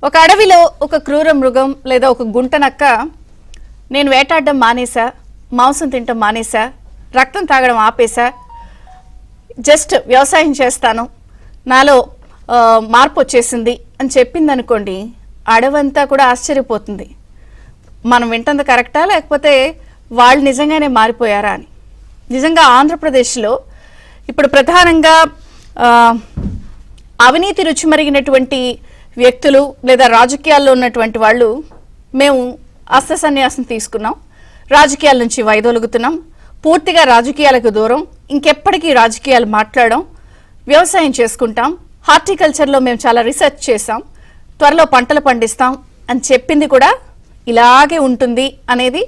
ఒక అడవిలో ఒక క్రూర మృగం లేదా ఒక గుంటనక్క నేను వేటాడడం మానేసా, మాంసం తినడం మానేసా, రక్తం తాగడం ఆపేసా, జస్ట్ వ్యవసాయం చేస్తాను, నాలో మార్పు వచ్చేసింది అని చెప్పింది అనుకోండి, అడవంతా కూడా ఆశ్చర్యపోతుంది. మనం వింటుంది కరెక్టా లేకపోతే వాళ్ళు నిజంగానే మారిపోయారా అని. నిజంగా ఆంధ్రప్రదేశ్లో ఇప్పుడు ప్రధానంగా అవినీతి రుచి మరిగినటువంటి వ్యక్తులు లేదా రాజకీయాల్లో ఉన్నటువంటి వాళ్ళు మేము అస్త్ర సన్యాసం తీసుకున్నాం, రాజకీయాల నుంచి వైదొలుగుతున్నాం, పూర్తిగా రాజకీయాలకు దూరం, ఇంకెప్పటికీ రాజకీయాలు మాట్లాడడం, వ్యవసాయం చేసుకుంటాం, హార్టికల్చర్లో మేము చాలా రీసెర్చ్ చేసాం, త్వరలో పంటలు పండిస్తాం అని చెప్పింది కూడా ఇలాగే ఉంటుంది అనేది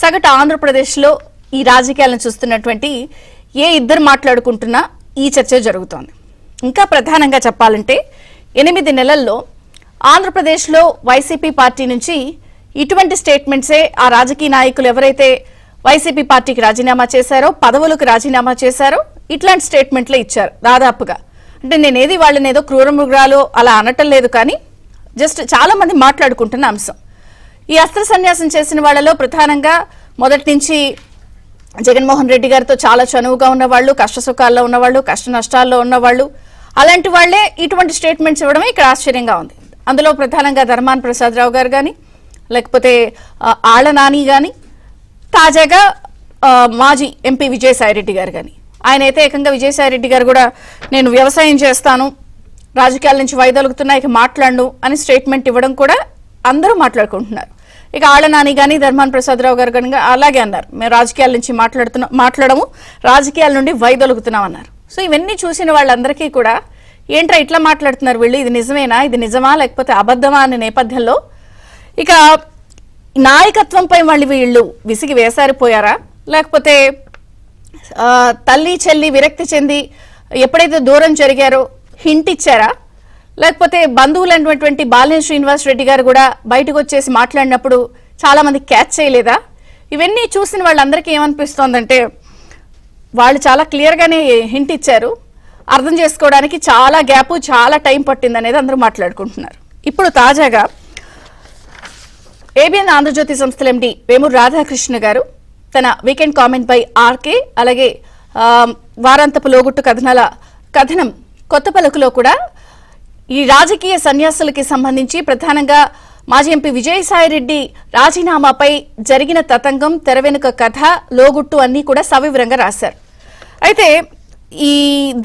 సగటు ఆంధ్రప్రదేశ్లో ఈ రాజకీయాలను చూస్తున్నటువంటి ఏ ఇద్దరు మాట్లాడుకుంటున్నా ఈ చర్చ జరుగుతోంది. ఇంకా ప్రధానంగా చెప్పాలంటే 8 నెలల్లో ఆంధ్రప్రదేశ్లో వైసీపీ పార్టీ నుంచి ఇటువంటి స్టేట్మెంట్సే ఆ రాజకీయ నాయకులు ఎవరైతే వైసీపీ పార్టీకి రాజీనామా చేశారో, పదవులకు రాజీనామా చేశారో ఇట్లాంటి స్టేట్మెంట్లే ఇచ్చారు దాదాపుగా. అంటే నేనేది వాళ్ళని ఏదో క్రూర మృగాలు అలా అనటం లేదు, కానీ జస్ట్ చాలా మంది మాట్లాడుకుంటున్న అంశం. ఈ అస్త్ర సన్యాసం చేసిన వాళ్ళలో ప్రధానంగా మొదటి నుంచి జగన్మోహన్ రెడ్డి గారితో చాలా చనువుగా ఉన్నవాళ్ళు, కష్ట సుఖాల్లో ఉన్నవాళ్ళు, కష్ట నష్టాల్లో ఉన్నవాళ్ళు, అలాంటి వాళ్లే ఇటువంటి స్టేట్మెంట్స్ ఇవ్వడమే ఇక్కడ ఆశ్చర్యంగా ఉంది. అందులో ప్రధానంగా ధర్మాన ప్రసాదరావు గారు కానీ, లేకపోతే ఆళ్ల నాని కానీ, తాజాగా మాజీ ఎంపీ విజయసాయిరెడ్డి గారు కానీ. ఆయన అయితే ఏకంగా విజయసాయిరెడ్డి గారు కూడా నేను వ్యవసాయం చేస్తాను, రాజకీయాల నుంచి వైదొలుగుతున్నా, ఇక మాట్లాడను అని స్టేట్మెంట్ ఇవ్వడం కూడా అందరూ మాట్లాడుకుంటున్నారు. ఇక ఆళ్ల నాని కానీ ధర్మాన ప్రసాదరావు గారు కానీ అలాగే అన్నారు, మేము రాజకీయాల నుంచి మాట్లాడము, రాజకీయాల నుండి వైదొలుగుతున్నాం అన్నారు. సో ఇవన్నీ చూసిన వాళ్ళందరికీ కూడా ఏంట్రా ఇట్లా మాట్లాడుతున్నారు వీళ్ళు, ఇది నిజమేనా, ఇది నిజమా లేకపోతే అబద్ధమా అనే నేపథ్యంలో ఇక నాయకత్వంపై వీళ్ళు విసిగి వేసారిపోయారా, లేకపోతే తల్లి చెల్లి విరక్తి చెంది ఎప్పుడైతే దూరం జరిగారో హింట్ ఇచ్చారా, లేకపోతే బంధువులు అన్నటువంటి బాలినేని శ్రీనివాస్ రెడ్డి గారు కూడా బయటకు వచ్చేసి మాట్లాడినప్పుడు చాలా మంది క్యాచ్ చేయలేదా? ఇవన్నీ చూసిన వాళ్ళందరికీ ఏమనిపిస్తోందంటే వాళ్ళు చాలా క్లియర్గానే హింట్ ఇచ్చారు, అర్థం చేసుకోవడానికి చాలా గ్యాప్, చాలా టైం పట్టింది అనేది అందరూ మాట్లాడుకుంటున్నారు. ఇప్పుడు తాజాగా ఏబిఎన్ ఆంధ్రజ్యోతి సంస్థల ఎండి వేమూరు రాధాకృష్ణ గారు తన వీకెండ్ కామెంట్ బై ఆర్కే, అలాగే వారాంతపు లోగుట్టు కథనం కొత్త పలుకులో కూడా ఈ రాజకీయ సన్యాసులకి సంబంధించి ప్రధానంగా మాజీ ఎంపీ విజయసాయిరెడ్డి రాజీనామాపై జరిగిన తతంగం, తెర వెనుక కథ, లోగుట్టు అన్నీ కూడా సవివరంగా రాశారు. అయితే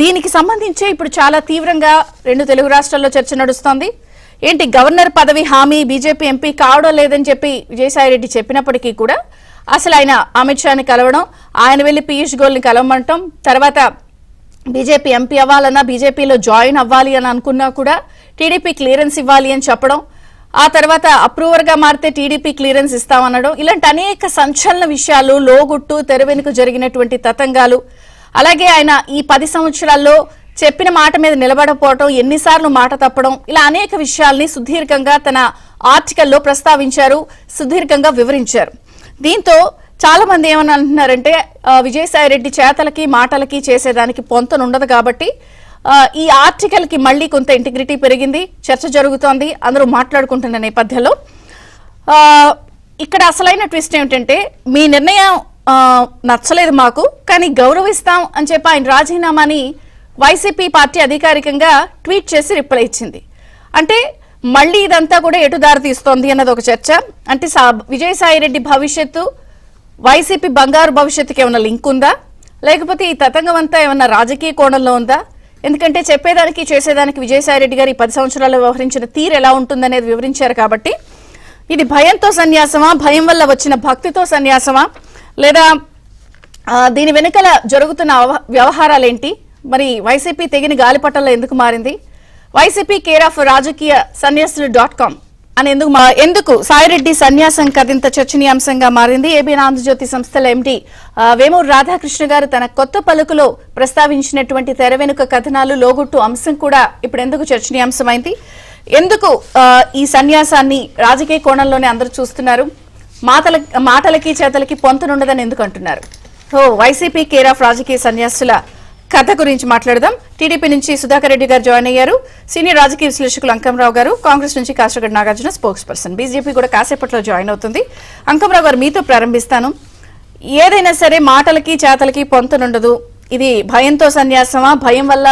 దీనికి సంబంధించి ఇప్పుడు చాలా తీవ్రంగా 2 తెలుగు రాష్ట్రాల్లో చర్చ నడుస్తోంది. ఏంటి గవర్నర్ పదవి హామీ బీజేపీ ఎంపీ కావడం లేదని చెప్పి విజయసాయిరెడ్డి చెప్పినప్పటికీ కూడా అసలు ఆయన అమిత్ షాని కలవడం, ఆయన వెళ్లి పీయూష్ గోయల్ని కలవమంటాం, తర్వాత బీజేపీ ఎంపీ అవ్వాలన్నా, బీజేపీలో జాయిన్ అవ్వాలి అని అనుకున్నా కూడా టీడీపీ క్లియరెన్స్ ఇవ్వాలి అని చెప్పడం, ఆ తర్వాత అప్రూవర్గా మారితే టీడీపీ క్లియరెన్స్ ఇస్తామనడం, ఇలాంటి అనేక సంచలన విషయాలు, లోగుట్టు, తెర వెనుక జరిగినటువంటి తతంగాలు, అలాగే ఆయన ఈ 10 సంవత్సరాల్లో చెప్పిన మాట మీద నిలబడకపోవడం, ఎన్నిసార్లు మాట తప్పడం, ఇలా అనేక విషయాల్ని సుదీర్ఘంగా తన ఆర్టికల్లో ప్రస్తావించారు, సుదీర్ఘంగా వివరించారు. దీంతో చాలా మంది ఏమని అంటున్నారంటే విజయసాయిరెడ్డి చేతలకి మాటలకి చేసేదానికి పొంతనుండదు కాబట్టి ఈ ఆర్టికల్ కి మళ్ళీ కొంత ఇంటిగ్రిటీ పెరిగింది, చర్చ జరుగుతోంది, అందరూ మాట్లాడుకుంటున్న నేపథ్యంలో ఇక్కడ అసలైన ట్విస్ట్ ఏమిటంటే మీ నిర్ణయం నచ్చలేదు మాకు, కానీ గౌరవిస్తాం అని చెప్పి ఆయన రాజీనామాని వైసీపీ పార్టీ అధికారికంగా ట్వీట్ చేసి రిప్లై ఇచ్చింది. అంటే మళ్ళీ ఇదంతా కూడా ఎటు దారి తీస్తోంది అన్నది ఒక చర్చ. అంటే విజయసాయిరెడ్డి భవిష్యత్తు వైసీపీ బంగారు భవిష్యత్తుకి ఏమైనా లింక్ ఉందా, లేకపోతే ఈ తతంగం అంతా ఏమన్నా రాజకీయ కోణంలో ఉందా? ఎందుకంటే చెప్పేదానికి చేసేదానికి విజయసాయిరెడ్డి గారు ఈ 10 సంవత్సరాల్లో వ్యవహరించిన తీరు ఎలా ఉంటుందనేది వివరించారు. కాబట్టి ఇది భయంతో సన్యాసమా, భయం వల్ల వచ్చిన భక్తితో సన్యాసమా, లేదా దీని వెనుకల జరుగుతున్న వ్యవహారాలేంటి, మరి వైసీపీ తెగిన గాలిపటంలో ఎందుకు మారింది, వైసీపీ కేర్ ఆఫ్ రాజకీయ సన్యాసులు.com అని ఎందుకు సాయిరెడ్డి సన్యాసం కథింత చర్చనీయాంశంగా మారింది? ఏబిఎన్ ఆంధ్రజ్యోతి సంస్థల ఎండి వేమూరు రాధాకృష్ణ గారు తన కొత్త పలుకులో ప్రస్తావించినటువంటి తెర వెనుక కథనాలు, లోగుట్టు అంశం కూడా ఇప్పుడు ఎందుకు చర్చనీయాంశమైంది? ఎందుకు ఈ సన్యాసాన్ని రాజకీయ కోణంలోనే అందరూ చూస్తున్నారు? మాటలకి చేతలకి పొంతనుండదని ఎందుకు అంటున్నారు? వైసీపీ కేర్ ఆఫ్ రాజకీయ సన్యాసుల కథ గురించి మాట్లాడదాం. టీడీపీ నుంచి సుధాకర్ రెడ్డి గారు జాయిన్ అయ్యారు. సీనియర్ రాజకీయ విశ్లేషకులు అంకంరావు గారు, కాంగ్రెస్ నుంచి Kasaragadda Nagarjuna spokes person, BJP కూడా కాసేపట్లో జాయిన్ అవుతుంది. అంకంరావు గారు, మీతో ప్రారంభిస్తాను. ఏదైనా సరే మాటలకి చేతలకి పొంతనుండదు. ఇది భయంతో సన్యాసమా, భయం వల్ల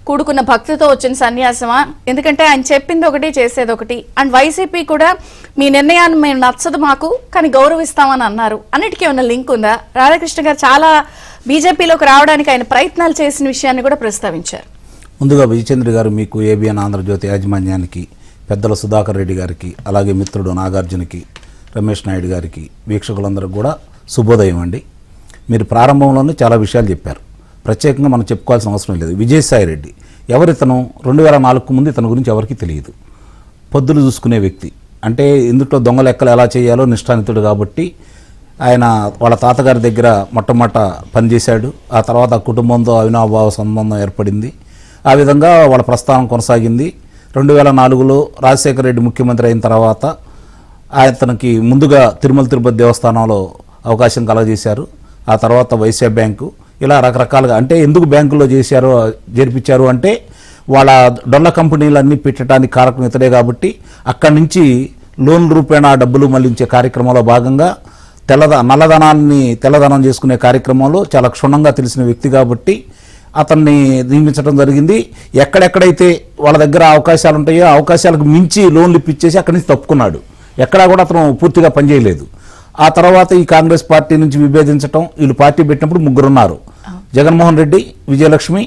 కూడుకున్న భక్తితో వచ్చిన సన్యాసమా? ఎందుకంటే ఆయన చెప్పింది ఒకటి, చేసేది ఒకటి. అండ్ వైసీపీ కూడా మీ నిర్ణయాన్ని మేము నచ్చదు మాకు, కానీ గౌరవిస్తామని అన్నారు. అన్నిటికీ ఏమైనా లింక్ ఉందా? రాధాకృష్ణ గారు చాలా బీజేపీలోకి రావడానికి ఆయన ప్రయత్నాలు చేసిన విషయాన్ని కూడా ప్రస్తావించారు. ముందుగా విజయచంద్ర గారు, మీకు ఏబిఎన్ ఆంధ్రజ్యోతి యాజమాన్యానికి, పెద్దల సుధాకర్ రెడ్డి గారికి, అలాగే మిత్రుడు నాగార్జునకి, రమేష్ నాయుడు గారికి, వీక్షకులందరికీ కూడా శుభోదయం అండి. మీరు ప్రారంభంలోనే చాలా విషయాలు చెప్పారు, ప్రత్యేకంగా మనం చెప్పుకోవాల్సిన అవసరం లేదు. విజయసాయి రెడ్డి ఎవరితను 2004 ముందు ఇతని గురించి ఎవరికి తెలియదు. పొద్దులు చూసుకునే వ్యక్తి, అంటే ఇందులో దొంగ లెక్కలు ఎలా చేయాలో నిష్ఠానితుడు కాబట్టి ఆయన వాళ్ళ తాతగారి దగ్గర మొట్టమొదట పనిచేశాడు. ఆ తర్వాత ఆ కుటుంబంతో అవినాభావ సంబంధం ఏర్పడింది. ఆ విధంగా వాళ్ళ ప్రస్థానం కొనసాగింది. 2004లో రాజశేఖర రెడ్డి ముఖ్యమంత్రి అయిన తర్వాత అతనికి ముందుగా తిరుపతి దేవస్థానంలో అవకాశం కలగజేశారు. ఆ తర్వాత వైశ్య బ్యాంకు, ఇలా రకరకాలుగా. అంటే ఎందుకు బ్యాంకుల్లో జరిపించారు అంటే వాళ్ళ డొల్ల కంపెనీలన్నీ పెట్టడానికి కారకం ఇతడే కాబట్టి అక్కడి నుంచి లోన్ రూపేణా డబ్బులు మళ్లించే కార్యక్రమంలో భాగంగా నల్లధనాన్ని తెల్లధనం చేసుకునే కార్యక్రమంలో చాలా క్షుణ్ణంగా తెలిసిన వ్యక్తి కాబట్టి అతన్ని నియమించడం జరిగింది. ఎక్కడెక్కడైతే వాళ్ళ దగ్గర అవకాశాలు ఉంటాయో అవకాశాలకు మించి లోన్లు ఇప్పించేసి అక్కడి నుంచి తప్పుకున్నాడు. ఎక్కడా కూడా అతను పూర్తిగా పనిచేయలేదు. ఆ తర్వాత ఈ కాంగ్రెస్ పార్టీ నుంచి విభేదించడం, వీళ్ళు పార్టీ పెట్టినప్పుడు 3 ఉన్నారు: జగన్మోహన్ రెడ్డి, విజయలక్ష్మి,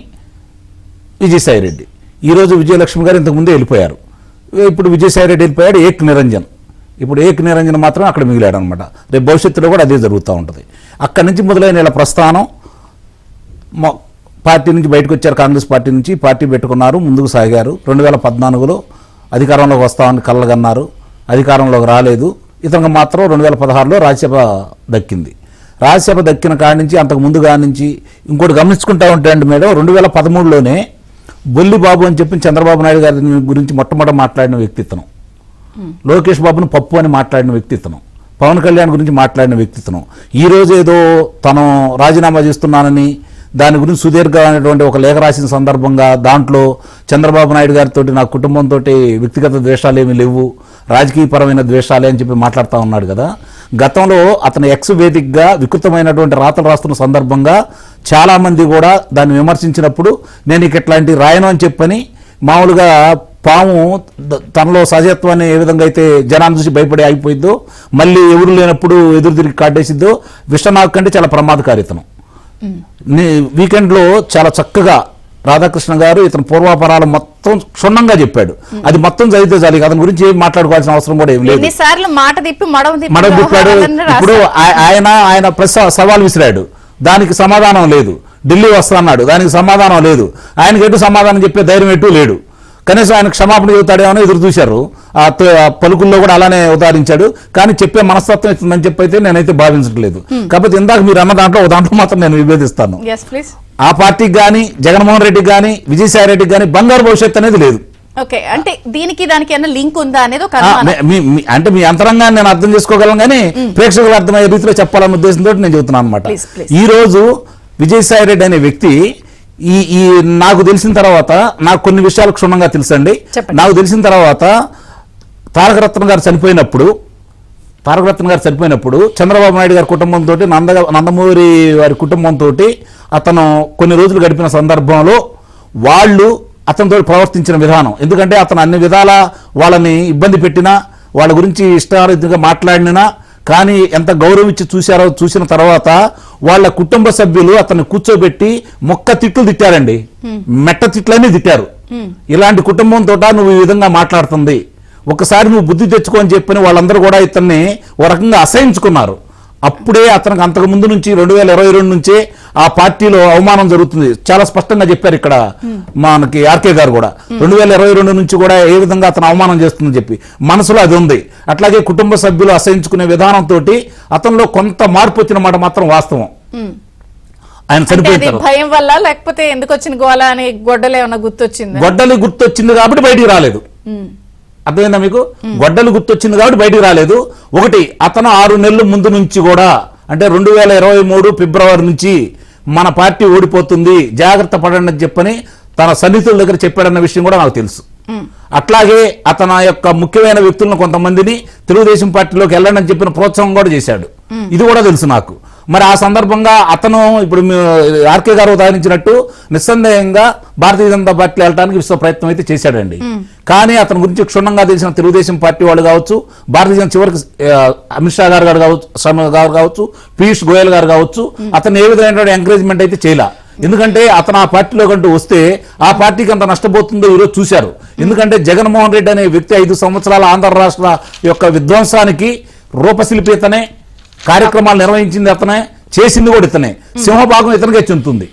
విజయసాయి రెడ్డి. ఈరోజు విజయలక్ష్మి గారు ఇంతకుముందే వెళ్ళిపోయారు. ఇప్పుడు విజయసాయి రెడ్డి వెళ్ళిపోయాడు. ఏక్ నిరంజన్, ఇప్పుడు ఏక్ నిరంజన్ మాత్రం అక్కడ మిగిలాడు అనమాట. రేపు భవిష్యత్తులో కూడా అదే జరుగుతూ ఉంటుంది. అక్కడి నుంచి మొదలైన ఇలా ప్రస్థానం. పార్టీ నుంచి బయటకు వచ్చారు, కాంగ్రెస్ పార్టీ నుంచి పార్టీ పెట్టుకున్నారు, ముందుకు సాగారు. 2014లో అధికారంలోకి వస్తామని కళ్ళగన్నారు, అధికారంలోకి రాలేదు. ఇతనికి మాత్రం 2016లో రాజ్యసభ దక్కింది. రాజ్యసభ దక్కిన కాడి నుంచి అంతకు ముందు కాడి నుంచి ఇంకోటి గమనించుకుంటా ఉంటాయండి మేడం, 2013లోనే బొల్లిబాబు అని చెప్పి చంద్రబాబు నాయుడు గారి గురించి మొట్టమొదటి మాట్లాడిన వ్యక్తిత్వం, లోకేష్ బాబును పప్పు అని మాట్లాడిన వ్యక్తిత్వం, పవన్ కళ్యాణ్ గురించి మాట్లాడిన వ్యక్తిత్వం. ఈరోజు ఏదో తను రాజీనామా చేస్తున్నానని దాని గురించి సుదీర్ఘమైనటువంటి ఒక లేఖ రాసిన సందర్భంగా దాంట్లో చంద్రబాబు నాయుడు గారితో నా కుటుంబంతో వ్యక్తిగత ద్వేషాలు ఏమీ లేవు, రాజకీయపరమైన ద్వేషాలే అని చెప్పి మాట్లాడుతూ ఉన్నాడు కదా. గతంలో అతను ఎక్స్ వేదికగా వికృతమైనటువంటి రాతలు రాస్తున్న సందర్భంగా చాలామంది కూడా దాన్ని విమర్శించినప్పుడు నేను ఇక ఇట్లాంటి రాయను అని చెప్పని, మామూలుగా పాము తనలో సహజత్వాన్ని ఏ విధంగా అయితే జనాన్ని చూసి భయపడి ఆగిపోయిద్దో, మళ్ళీ ఎవరు లేనప్పుడు ఎదురు తిరిగి కాటేసిద్దో, విషనాగ్ కంటే చాలా ప్రమాదకారితనం. వీకెండ్లో చాలా చక్కగా రాధాకృష్ణ గారు ఇతని పూర్వాపరాలు మొత్తం క్షుణ్ణంగా చెప్పాడు. అది మొత్తం చదివితే చాలు, అతని గురించి ఏం మాట్లాడుకోవాల్సిన అవసరం కూడా ఏం లేదు. మడవ తిప్పాడు. ఇప్పుడు ఆయన సవాల్ విసిరాడు, దానికి సమాధానం లేదు. ఢిల్లీ వస్తా అన్నాడు, దానికి సమాధానం లేదు. ఆయనకి ఎటు సమాధానం చెప్పే ధైర్యం ఎటు లేడు. కనీసం ఆయన క్షమాపణ చెబుతాడేమో ఎదురు చూశారు. ఆ పలుకుల్లో కూడా అలానే ఉదాహరించాడు. కానీ చెప్పే మనస్తత్వం ఇస్తుందని చెప్పి అయితే నేనైతే భావించట్లేదు. కాకపోతే ఇందాక మీరు అన్న దాంట్లో ఒక దాంట్లో మాత్రం నేను విభేదిస్తాను. ఆ పార్టీకి కానీ, జగన్మోహన్ రెడ్డికి కానీ, విజయసాయి రెడ్డికి కానీ బంగారు భవిష్యత్తు అనేది లేదు. అంటే దీనికి దానికి ఏమైనా లింక్ ఉందా అనేది అంటే మీ అంతరంగాన్ని నేను అర్థం చేసుకోగలను, కానీ ప్రేక్షకులు అర్థమయ్యే రీతిలో చెప్పాలన్న ఉద్దేశంతో నేను చెబుతున్నాను అనమాట. ఈ రోజు విజయసాయి రెడ్డి అనే వ్యక్తి ఈ నాకు తెలిసిన తర్వాత, నాకు కొన్ని విషయాలు క్షుణ్ణంగా తెలుసండి. నాకు తెలిసిన తర్వాత తారకరత్న గారు చనిపోయినప్పుడు చంద్రబాబు నాయుడు గారి కుటుంబంతో, నందమూరి వారి కుటుంబంతో అతను కొన్ని రోజులు గడిపిన సందర్భంలో వాళ్ళు అతనితో ప్రవర్తించిన విధానం, ఎందుకంటే అతను అన్ని విధాల వాళ్ళని ఇబ్బంది పెట్టినా, వాళ్ళ గురించి ఇష్టారీతిగా మాట్లాడినా, కానీ ఎంత గౌరవించి చూశారో చూసిన తర్వాత వాళ్ళ కుటుంబ సభ్యులు అతన్ని కూర్చోబెట్టి తిట్లు తిట్టారండి. మెట్ట తిట్లన్నీ తిట్టారు. ఇలాంటి కుటుంబంతో నువ్వు ఈ విధంగా మాట్లాడుతుంది, ఒకసారి నువ్వు బుద్ధి తెచ్చుకో అని చెప్పని వాళ్ళందరూ కూడా ఇతన్ని ఓ రకంగా అసహించుకున్నారు. అప్పుడే అతనికి అంతకు ముందు నుంచి 2022 నుంచే ఆ పార్టీలో అవమానం జరుగుతుంది. చాలా స్పష్టంగా చెప్పారు ఇక్కడ మనకి ఆర్కే గారు కూడా. 2022 నుంచి కూడా ఏ విధంగా అతను అవమానం చేస్తుందని చెప్పి మనసులో అది ఉంది. అట్లాగే కుటుంబ సభ్యులు అసహించుకునే విధానంతో అతనిలో కొంత మార్పు వచ్చిన మాట మాత్రం వాస్తవం. ఆయన చనిపోయిన భయం వల్ల, లేకపోతే ఎందుకు వచ్చిన గోళ అని గొడ్డలు గుర్తొచ్చింది కాబట్టి బయటికి రాలేదు. అర్థమైందా మీకు? గొడ్డలు గుర్తొచ్చింది కాబట్టి బయటికి రాలేదు. ఒకటి, అతను 6 నెలల ముందు నుంచి కూడా, అంటే 2023 ఫిబ్రవరి నుంచి మన పార్టీ ఓడిపోతుంది జాగ్రత్త పడండి అని చెప్పని తన సన్నిహితుల దగ్గర చెప్పాడన్న విషయం కూడా నాకు తెలుసు. అట్లాగే అతని యొక్క ముఖ్యమైన వ్యక్తులను కొంతమందిని తెలుగుదేశం పార్టీలోకి వెళ్ళండి అని చెప్పిన ప్రోత్సాహం కూడా చేశాడు. ఇది కూడా తెలుసు నాకు. మరి ఆ సందర్భంగా అతను ఇప్పుడు ఆర్కే గారు ఉదాహరించినట్టు నిస్సందేహంగా భారతీయ జనతా పార్టీలో వెళ్ళడానికి విశ్వ ప్రయత్నం అయితే చేశాడండి. కానీ అతని గురించి క్షుణ్ణంగా తెలిసిన తెలుగుదేశం పార్టీ వాళ్ళు కావచ్చు, భారతీయ జనతా చివరికి అమిత్ షా గారు కావచ్చు, పీయూష్ గోయల్ గారు కావచ్చు, అతను ఏ విధమైన ఎంకరేజ్మెంట్ అయితే చేయలే. ఎందుకంటే అతను ఆ పార్టీలో కంటూ వస్తే ఆ పార్టీకి అంత నష్టపోతుందో ఈరోజు చూశారు. ఎందుకంటే జగన్మోహన్ రెడ్డి అనే వ్యక్తి 5 సంవత్సరాల ఆంధ్ర రాష్ట్ర యొక్క విధ్వంసానికి రూపశిల్పి ఇతనే, కార్యక్రమాలు నిర్వహించింది అతనే, చేసింది కూడా ఇతనే. సింహభాగం ఇతనికే చెందుతుంది.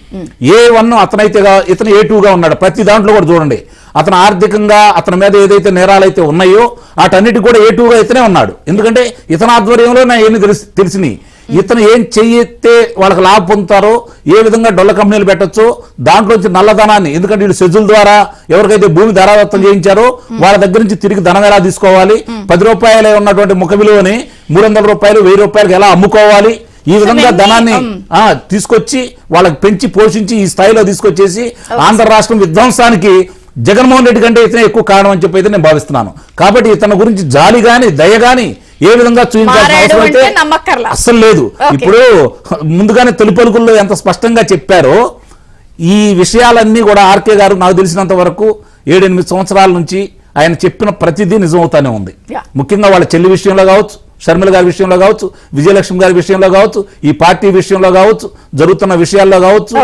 A1 అతనైతే ఇతను A2గా ఉన్నాడు. ప్రతి దాంట్లో కూడా చూడండి, అతను ఆర్థికంగా అతని మీద ఏదైతే నేరాలు అయితే ఉన్నాయో వాటన్నిటి కూడా A2గా ఇతనే ఉన్నాడు. ఎందుకంటే ఇతని ఆధ్వర్యంలో ఏమి తెలిసినాయి, ఇతను ఏం చెయ్యితే వాళ్ళకి లాభం పొందుతారో, ఏ విధంగా డొల్ల కంపెనీలు పెట్టచ్చో, దాంట్లోంచి నల్లధనాన్ని, ఎందుకంటే వీళ్ళు షెడ్యూల్ ద్వారా ఎవరికైతే భూమి ధరాదత్తం చేయించారో వాళ్ళ దగ్గర నుంచి తిరిగి ధనం ఎలా తీసుకోవాలి, 10 రూపాయలే ఉన్నటువంటి ముఖ విలువని 300 రూపాయలు 1000 రూపాయలకి ఎలా అమ్ముకోవాలి, ఈ విధంగా ధనాన్ని తీసుకొచ్చి వాళ్ళకి పెంచి పోషించి ఈ స్థాయిలో తీసుకొచ్చేసి ఆంధ్ర రాష్ట్రం విధ్వంసానికి జగన్మోహన్ రెడ్డి కంటే ఇతనే ఎక్కువ కారణం అని చెప్పి అయితే నేను భావిస్తున్నాను. కాబట్టి ఇతని గురించి జాలి గాని దయ గాని ఏ విధంగా చూపించాల్సిన అవసరం అయితే అస్సలు లేదు. ఇప్పుడు ముందుగానే తొలి పలుకుల్లో ఎంత స్పష్టంగా చెప్పారో ఈ విషయాలన్నీ కూడా ఆర్కే గారు నాకు తెలిసినంత వరకు 7-8 సంవత్సరాల నుంచి ఆయన చెప్పిన ప్రతిదీ నిజమవుతానే ఉంది. ముఖ్యంగా వాళ్ళ చెల్లి విషయంలో కావచ్చు, షర్మిల గారి విషయంలో కావచ్చు, విజయలక్ష్మి గారి విషయంలో కావచ్చు, ఈ పార్టీ విషయంలో కావచ్చు, జరుగుతున్న విషయాల్లో కావచ్చు,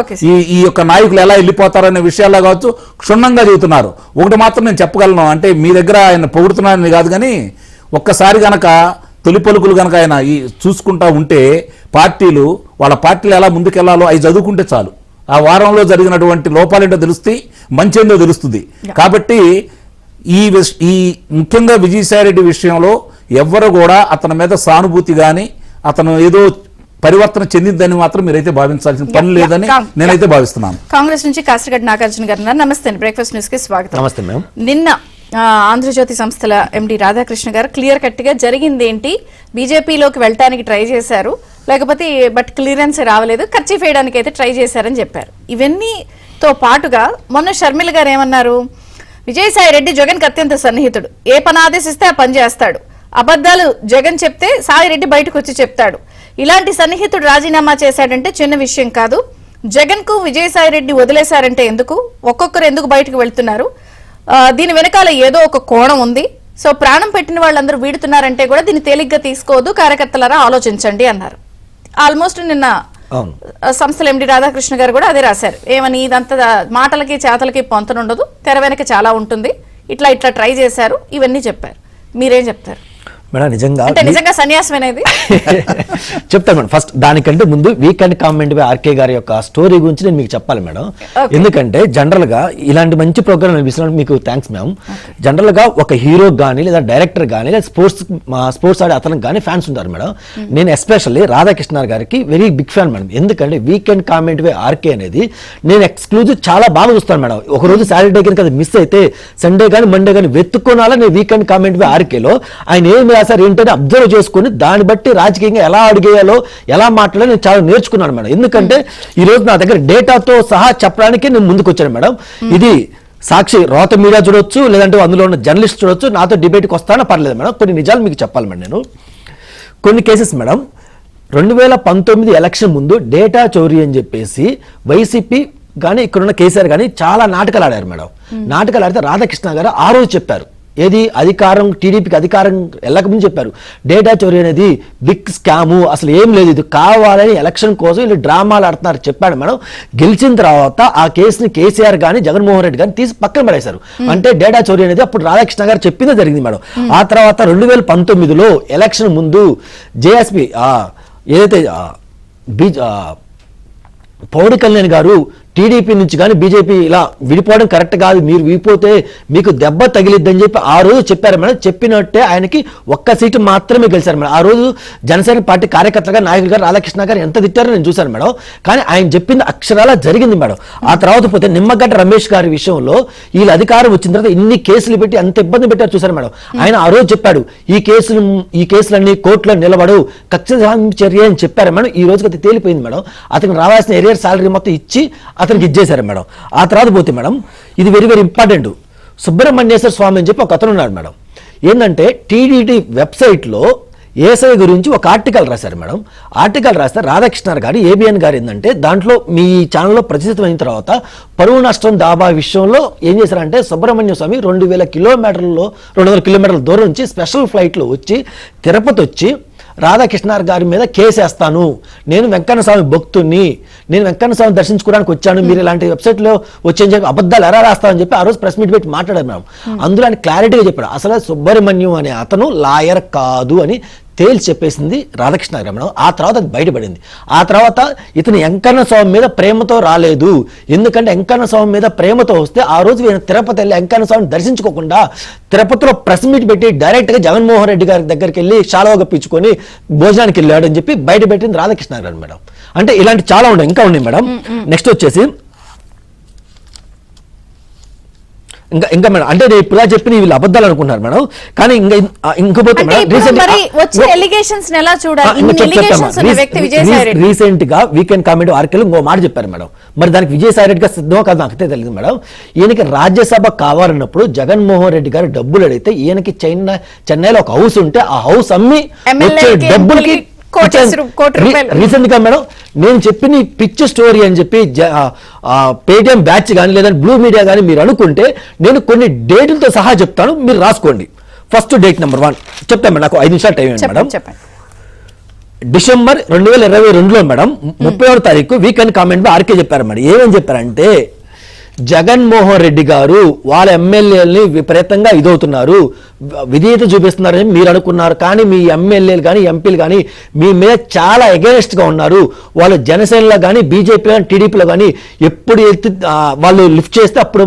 ఈ యొక్క నాయకులు ఎలా వెళ్ళిపోతారనే విషయాల్లో కావచ్చు క్షుణ్ణంగా చెబుతున్నారు. ఒకటి మాత్రం నేను చెప్పగలను, అంటే మీ దగ్గర ఆయన పొగుడుతున్నానని కాదు, కానీ ఒక్కసారి గనక తొలి పలుకులు గనక ఆయన చూసుకుంటా ఉంటే పార్టీలు వాళ్ళ పార్టీలు ఎలా ముందుకెళ్లాలో అవి చదువుకుంటే చాలు. ఆ వారంలో జరిగినటువంటి లోపాలేంటో తెలుస్తాయి, మంచేందో తెలుస్తుంది. కాబట్టి ఈ ముఖ్యంగా విజయసాయిరెడ్డి విషయంలో ఎవ్వరు కూడా అతని మీద సానుభూతి కానీ అతను ఏదో పరివర్తన చెందిందని మాత్రం మీరైతే భావించాల్సిన పని లేదని నేనైతే భావిస్తున్నాను. కాంగ్రెస్ నుంచి కాసిరెడ్డి నాగార్జున గారు, నమస్తే. బ్రేక్ఫాస్ట్ న్యూస్ కి స్వాగతం. నమస్తే మేడం. నిన్న ఆంధ్రజ్యోతి సంస్థల ఎండి రాధాకృష్ణ గారు క్లియర్ కట్ గా జరిగింది ఏంటి, బీజేపీలోకి వెళ్ళటానికి ట్రై చేశారు, లేకపోతే బట్ క్లియరెన్స్ రావలేదు, కర్చీఫ్ వేయడానికి అయితే ట్రై చేశారని చెప్పారు. ఇవన్నీతో పాటుగా మొన్న షర్మిల గారు ఏమన్నారు, విజయసాయి రెడ్డి జగన్ కి అత్యంత సన్నిహితుడు, ఏ పని ఆదేశిస్తే ఆ పని చేస్తాడు, అబద్ధాలు జగన్ చెప్తే సాయిరెడ్డి బయటకు వచ్చి చెప్తాడు, ఇలాంటి సన్నిహితుడు రాజీనామా చేశాడంటే చిన్న విషయం కాదు, జగన్ కు విజయసాయి రెడ్డి వదిలేశారంటే ఎందుకు, ఒక్కొక్కరు ఎందుకు బయటకు వెళ్తున్నారు, దీని వెనకాల ఏదో ఒక కోణం ఉంది, సో ప్రాణం పెట్టిన వాళ్ళందరూ వీడుతున్నారంటే కూడా దీన్ని తేలిగ్గా తీసుకోవద్దు, కార్యకర్తలారా ఆలోచించండి అన్నారు. ఆల్మోస్ట్ నిన్న సంస్థల ఎండి రాధాకృష్ణ గారు కూడా అదే రాశారు. ఏమని, ఇదంతా మాటలకి చేతలకి పొంతనుండదు, తెర వెనక చాలా ఉంటుంది, ఇట్లా ట్రై చేశారు, ఇవన్నీ చెప్పారు. మీరేం చెప్తారు మేడం? నిజంగా సన్యాసం అనేది చెప్తాను మేడం. ఫస్ట్ దానికంటే ముందు వీకెండ్ కామెంట్ బై ఆర్కే గారి యొక్క స్టోరీ గురించి నేను మీకు చెప్పాలి మేడం. ఎందుకంటే జనరల్ గా ఇలాంటి మంచి ప్రోగ్రామ్ అనిపిస్తున్నట్టు మీకు థ్యాంక్స్ మ్యామ్. జనరల్ గా ఒక హీరో కానీ లేదా డైరెక్టర్ కానీ లేదా స్పోర్ట్స్ ఆడే అతనికి కానీ ఫ్యాన్స్ ఉంటారు మేడం. నేను ఎస్పెషల్లీ రాధాకృష్ణ గారికి వెరీ బిగ్ ఫ్యాన్ మేడం. ఎందుకంటే వీకెండ్ కామెంట్ బై ఆర్కే అనేది నేను ఎక్స్క్లూజివ్ చాలా బాగా చూస్తాను మేడం. ఒక రోజు సాటర్డే కనుక అది మిస్ అయితే సండే కానీ మండే కానీ వెతుక్కోనాలా నేను వీకెండ్ కామెంట్ బై ఆర్కేలో ఆయన ఏం సార్ ఏంటంటే అబ్జర్వ్ చేసుకుని దాన్ని బట్టి రాజకీయంగా ఎలా అడిగేయాలో ఎలా మాట్లాడాలో నేను చాలా నేర్చుకున్నాను మేడం. ఎందుకంటే ఈ రోజు నా దగ్గర డేటాతో సహా చెప్పడానికి నేను ముందుకు వచ్చాను మేడం. ఇది సాక్షి రోత మీడియా చూడొచ్చు, లేదంటే అందులో ఉన్న జర్నలిస్ట్ చూడొచ్చు, నాతో డిబేట్కి వస్తానో పర్లేదు మేడం. కొన్ని నిజాలు మీకు చెప్పాలి మేడం. నేను కొన్ని కేసెస్ మేడం 2019 ఎలక్షన్ ముందు డేటా చోరీ అని చెప్పేసి వైసీపీ కానీ ఇక్కడున్న కేసీఆర్ కానీ చాలా నాటకాలు ఆడారు మేడం. నాటకాలు ఆడితే రాధాకృష్ణ గారు ఆ రోజు చెప్పారు, ఏది అధికారం టీడీపీకి అధికారం వెళ్ళకముందు చెప్పారు, డేటా చోరీ అనేది బిగ్ స్కాము, అసలు ఏం లేదు, ఇది కావాలని ఎలక్షన్ కోసం వీళ్ళు డ్రామాలు ఆడుతున్నారు చెప్పాడు మేడం. గెలిచిన తర్వాత ఆ కేసుని కేసీఆర్ కానీ జగన్మోహన్ రెడ్డి కానీ తీసి పక్కన పడేశారు. అంటే డేటా చోరీ అనేది అప్పుడు రాధాకృష్ణ గారు చెప్పిందే జరిగింది మేడం. ఆ తర్వాత 2019లో ఎలక్షన్ ముందు జేఎస్పీ ఏదైతే పవన్ కళ్యాణ్ గారు టీడీపీ నుంచి కానీ బీజేపీ ఇలా విడిపోవడం కరెక్ట్ కాదు, మీరు విడిపోతే మీకు దెబ్బ తగిలిద్దని చెప్పి ఆ రోజు చెప్పారు మేడం. చెప్పినట్టే ఆయనకి ఒక్క సీటు మాత్రమే గెలిచారు మేడం. ఆ రోజు జనసేన పార్టీ కార్యకర్తగా నాయకులు గారు రాధాకృష్ణ గారు ఎంత తిట్టారో నేను చూశాను మేడం. కానీ ఆయన చెప్పింది అక్షరాలా జరిగింది మేడం. ఆ తర్వాత పోతే నిమ్మగడ్డ రమేష్ గారి విషయంలో వీళ్ళ అధికారం వచ్చిన తర్వాత ఇన్ని కేసులు పెట్టి అంత ఇబ్బంది పెట్టారు చూశారు మేడం. ఆయన ఆ రోజు చెప్పాడు ఈ కేసులన్నీ కోర్టులో నిలబడు, కక్ష చర్య అని చెప్పారు మేడం. ఈ రోజుకి అది తేలిపోయింది మేడం. అతనికి రావాల్సిన ఎరియర్ సాలరీ మొత్తం ఇచ్చి అతనికి ఇచ్చేశారు మేడం. ఆ తర్వాత పోతే మేడం ఇది వెరీ వెరీ ఇంపార్టెంట్. సుబ్రహ్మణ్యేశ్వర స్వామి అని చెప్పి ఒక అతను ఉన్నాడు మేడం. ఏంటంటే టీడీటీ వెబ్సైట్లో ఏసఐ గురించి ఒక ఆర్టికల్ రాశారు మేడం. ఆర్టికల్ రాస్తే రాధాకృష్ణ గారు ఏబిఎన్ గారు ఏంటంటే దాంట్లో మీ ఛానల్లో ప్రచురితమైన తర్వాత పరువు నష్టం దాబా విషయంలో ఏం చేశారంటే సుబ్రహ్మణ్య స్వామి 200 కిలోమీటర్ల దూరం నుంచి స్పెషల్ ఫ్లైట్లో వచ్చి తిరుపతి వచ్చి రాధాకృష్ణ గారి మీద కేసేస్తాను, నేను వెంకన్న స్వామి భక్తుని, నేను వెంకన్న స్వామి దర్శించుకోవడానికి వచ్చాను, మీరు ఇలాంటి వెబ్సైట్లో వచ్చని చెప్పి అబద్ధాలు ఎలా రాస్తామని చెప్పి ఆ రోజు ప్రెస్ మీట్ పెట్టి మాట్లాడారు మేడం. అందులో ఆయన క్లారిటీగా చెప్పాడు అసలు సుబ్రహ్మణ్యం అనే అతను లాయర్ కాదు అని తేల్చి చెప్పేసింది రాధాకృష్ణ రమణ. ఆ తర్వాత అది బయటపడింది. ఆ తర్వాత ఇతను వెంకన్న స్వామి మీద ప్రేమతో రాలేదు, ఎందుకంటే వెంకన్న స్వామి మీద ప్రేమతో వస్తే ఆ రోజు ఈయన తిరుపతి వెళ్ళి వెంకన్న స్వామిని దర్శించుకోకుండా తిరుపతిలో ప్రెస్ మీట్ పెట్టి డైరెక్ట్గా జగన్మోహన్ రెడ్డి గారి దగ్గరికి వెళ్ళి శాలువా పిచ్చుకొని భోజనానికి వెళ్ళాడు అని చెప్పి బయట పెట్టింది రాధాకృష్ణ గారు మేడం. అంటే ఇలాంటి చాలా ఉన్నాయి, ఇంకా ఉన్నాయి మేడం. నెక్స్ట్ వచ్చేసి ఇంకా మేడం అంటే నేను ఇప్పుడు చెప్పిన వీళ్ళు అబద్ధాలు అనుకుంటున్నారు మేడం. కానీ ఇంకపోతే రీసెంట్ గా వీకెండ్ కామెంట్ ఆర్కెల్ ఇంకో మాట చెప్పారు మేడం. మరి దానికి విజయసాయి రెడ్డి గారు సిద్ధమో కాదు నాకైతే తెలియదు మేడం. ఈయనకి రాజ్యసభ కావాలన్నప్పుడు జగన్మోహన్ రెడ్డి గారు డబ్బులు అడిగితే ఈయనకి చెన్నైలో ఒక హౌస్ ఉంటే ఆ హౌస్ అమ్మి వచ్చే డబ్బులకి రీసెంట్ గా మేడం నేను చెప్పిన పిచ్ స్టోరీ అని చెప్పి పేటిఎం బ్యాచ్ కానీ లేదా బ్లూ మీడియా కానీ మీరు అనుకుంటే నేను కొన్ని డేట్లతో సహా చెప్తాను, మీరు రాసుకోండి. ఫస్ట్ డేట్ నెంబర్ 1 చెప్తాను మేడం, నాకు 5 నిమిషాలు టైం ఇవ్వండి మేడం. డిసెంబర్ 2022లో మేడం 31వ తారీఖు వీకెండ్ కామెంట్ లో ఆర్కే చెప్పారు మేడం. ఏమని చెప్పారంటే జగన్మోహన్ రెడ్డి గారు వాళ్ళ ఎమ్మెల్యేలని విపరీతంగా ఇదవుతున్నారు, విధేయత చూపిస్తున్నారని మీరు అనుకున్నారు, కానీ మీ ఎమ్మెల్యేలు కానీ ఎంపీలు కానీ మీ మీద చాలా అగెనిస్ట్ గా ఉన్నారు. వాళ్ళు జనసేనలో కానీ బీజేపీలో కానీ టీడీపీలో కానీ ఎప్పుడు వాళ్ళు లిఫ్ట్ చేస్తే అప్పుడు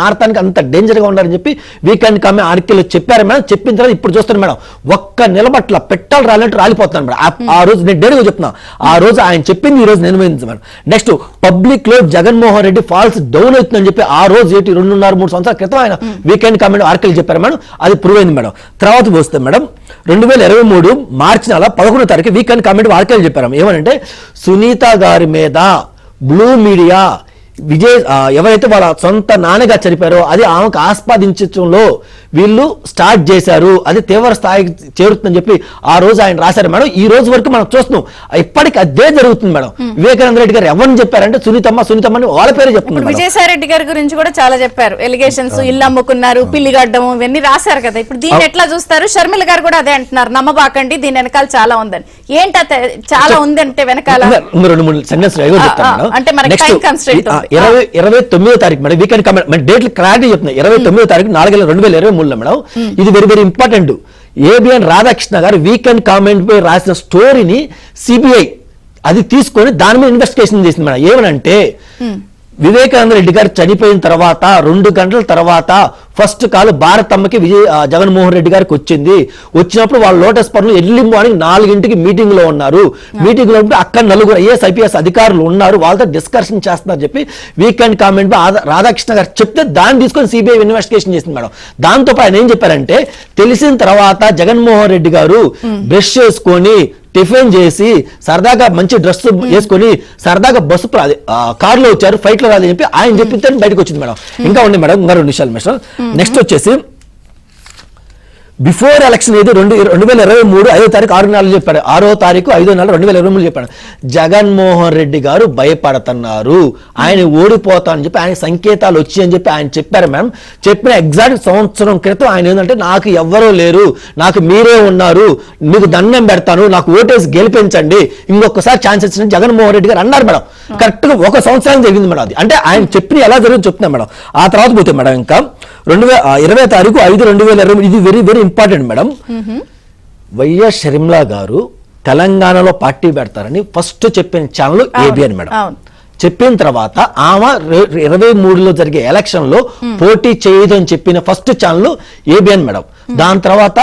మారతానికి అంత డేంజర్ గా ఉన్నారని చెప్పి వీకెండ్ కామెంట్ ఆర్కేలో చెప్పారు మేడం. చెప్పిన తర్వాత ఇప్పుడు చూస్తాను మేడం ఒక్క నిలబట్ల పెట్టాలి రాలంటే రాలిపోతున్నాను మేడం. ఆ రోజు నేను డేట్గా చెప్తున్నా, ఆ రోజు ఆయన చెప్పింది ఈ రోజు నేను మేడం. నెక్స్ట్ పబ్లిక్ లో జగన్మోహన్ రెడ్డి ఫాల్స్ డౌన్ అవుతుందని చెప్పి ఆ రోజు 2.5-3 సంవత్సరాల క్రితం ఆయన వీకెండ్ కామెంట్ ఆర్కెల్ చెప్పారు మేడం. అది ప్రూవ్ అయింది మేడం. తర్వాత వస్తే మేడం 2023 మార్చి 11వ తారీఖు వీకెండ్ కామెంట్ ఆర్కెల్ చెప్పారు. ఏమనంటే సునీత గారి మీద బ్లూ మీడియా ఎవరైతే వాళ్ళ సొంత నాన్నగా చనిపోయారో అది ఆమెకు ఆస్వాదించడంలో వీళ్ళు స్టార్ట్ చేశారు, అది తీవ్ర స్థాయికి చేరుతుందని చెప్పి ఆ రోజు ఆయన రాశారు మేడం. ఈ రోజు వరకు మనం చూస్తున్నాం ఇప్పటికి అదే జరుగుతుంది మేడం. వివేకానంద రెడ్డి గారు ఎవరిని చెప్పారంటే సునీతమ్మ అని వాళ్ళ పేరే చెప్తున్నారు. విజయసాయి రెడ్డి గారి గురించి కూడా చాలా చెప్పారు, ఎలిగేషన్స్, ఇల్లు అమ్ముకున్నారు, పిల్లిగడ్డం, ఇవన్నీ రాశారు కదా. ఇప్పుడు దీన్ని ఎట్లా చూస్తారు? షర్మిల గారు కూడా అదే అంటున్నారు, నమ్మబాకండి దీని వెనకాల చాలా ఉందని. ఏంటి చాలా ఉంది అంటే వెనకాల 2-3 సెంటెన్స్లు అంటే మనకి టైం కన్స్ట్రెయింట్ 29వ తారీఖు మేడం వీకెండ్ కామెంట్ మన డేట్లు క్లారిటీ చెప్తున్నాయి. 29వ తారీఖు 4/2023 మేడం. ఇది very very important. ABN Radhakrishna గారు వీకెండ్ కామెంట్ పై రాసిన స్టోరీని సిబిఐ అది తీసుకొని దాని మీద ఇన్వెస్టిగేషన్ చేసింది మేడం. ఏమనంటే వివేకానంద రెడ్డి గారు చనిపోయిన తర్వాత 2 గంటల తర్వాత ఫస్ట్ కాల్ భారతమ్మకి జగన్మోహన్ రెడ్డి గారికి వచ్చింది. వచ్చినప్పుడు వాళ్ళు లోటస్ పనులు ఎర్లీ మార్నింగ్ 4 మీటింగ్ లో ఉన్నారు. మీటింగ్ లో అక్కడ 4 IAS IPS అధికారులు ఉన్నారు, వాళ్ళతో డిస్కషన్ చేస్తున్నారు చెప్పి వీకెండ్ కామెంట్ రాధాకృష్ణ గారు చెప్తే దాన్ని తీసుకొని సిబిఐ ఇన్వెస్టిగేషన్ చేసింది మేడం. దాంతో ఆయన ఏం చెప్పారంటే తెలిసిన తర్వాత జగన్మోహన్ రెడ్డి గారు బ్రష్ చేసుకొని టిఫిన్ చేసి సరదాగా మంచి డ్రెస్ వేసుకొని సరదాగా బస్సు కారులో వచ్చారు, ఫ్లైట్ లో రాదని చెప్పి ఆయన చెప్తే బయటకు వచ్చింది మేడం. ఇంకా ఉంది మేడం, ఇంకా 2 నిమిషాలు మేడం. నెక్స్ట్ వచ్చేసి బిఫోర్ ఎలక్షన్ ఏది 2023 5వ తారీఖు 6 చెప్పాడు, 6వ తారీఖు 5వ నెల 2023 చెప్పాడు జగన్మోహన్ రెడ్డి గారు భయపడుతున్నారు, ఆయన ఓడిపోతానని చెప్పి ఆయన సంకేతాలు వచ్చి అని చెప్పి ఆయన చెప్పారు మేడం. చెప్పిన ఎగ్జాక్ట్ సంవత్సరం క్రితం ఆయన ఏంటంటే నాకు ఎవ్వరూ లేరు, నాకు మీరే ఉన్నారు, మీకు దండం పెడతాను, నాకు ఓటేసి గెలిపించండి, ఇంకొకసారి ఛాన్స్ ఇచ్చిన జగన్మోహన్ రెడ్డి గారు అన్నారు మేడం. కరెక్ట్ గా 1 సంవత్సరం జరిగింది మేడం. అది అంటే ఆయన చెప్పిన ఎలా జరిగింది చెప్తున్నా మేడం. ఆ తర్వాత పోతే మేడం ఇంకా 20వ తారీఖు 5/2023 ఇది very very important madam. YS Sharmila గారు తెలంగాణలో పార్టీ పెడతారని ఫస్ట్ చెప్పిన ఛానల్ ఏబిఎన్ మేడం. చెప్పిన తర్వాత ఆమె 23లో జరిగే ఎలక్షన్ లో పోటీ చేయదు అని చెప్పిన ఫస్ట్ ఛానల్ ఏబిఎన్ మేడం. దాని తర్వాత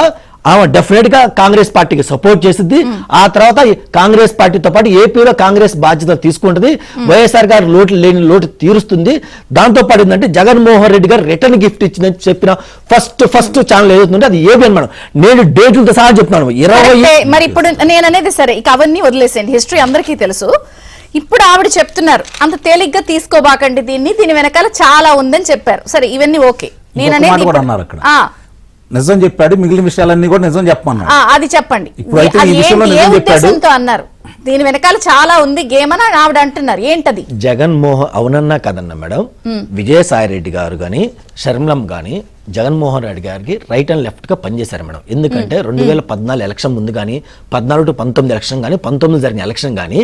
ఆమె డెఫినెట్ గా కాంగ్రెస్ పార్టీకి సపోర్ట్ చేసింది. ఆ తర్వాత కాంగ్రెస్ పార్టీతో పాటు ఏపీలో కాంగ్రెస్ బాధ్యత తీసుకుంటుంది. వైఎస్ఆర్ గారు లోటు తీరుస్తుంది. దాంతో పాటు ఏంటంటే జగన్మోహన్ రెడ్డి గారు రిటర్న్ గిఫ్ట్ ఇచ్చిందని చెప్పిన ఫస్ట్ ఛానల్ ఏదైతుందంటే అది ఏబిఎన్ మేడం. నేను డేట్లతో సహా చెప్తున్నాను 20. మరి ఇప్పుడు నేను అనేది సరే, ఇక అవన్నీ వదిలేసేయండి, హిస్టరీ అందరికీ తెలుసు. ఇప్పుడు ఆవిడ చెప్తున్నారు అంత తేలిగ్గా తీసుకోబాకండి దీని వెనకాల చాలా ఉందని చెప్పారు. సరే, ఇవన్నీ ఓకే. నేను అనేది నిజం చెప్పాడు, మిగిలిన విషయాలన్నీ కూడా నిజం చెప్పమన్నాడు. అది చెప్పండి. ఇప్పుడు అయితే ఈ విషయంలో నిజం చెప్పాడు అన్నారు, దీని వెనకాల చాలా ఉంది గేమ్ అని ఆవిడ అంటున్నారు. ఏంటది? జగన్మోహన్ అవునన్నా కదన్నా మేడం, విజయసాయి రెడ్డి గారు గాని షర్మిలమ్మ గాని జగన్మోహన్ రెడ్డి గారికి రైట్ అండ్ లెఫ్ట్ గా పనిచేశారు మేడం. ఎందుకంటే 2014 ఎలక్షన్ ముందు కానీ 14 to 19 ఎలక్షన్ కానీ 19 జరిగిన ఎలక్షన్ కానీ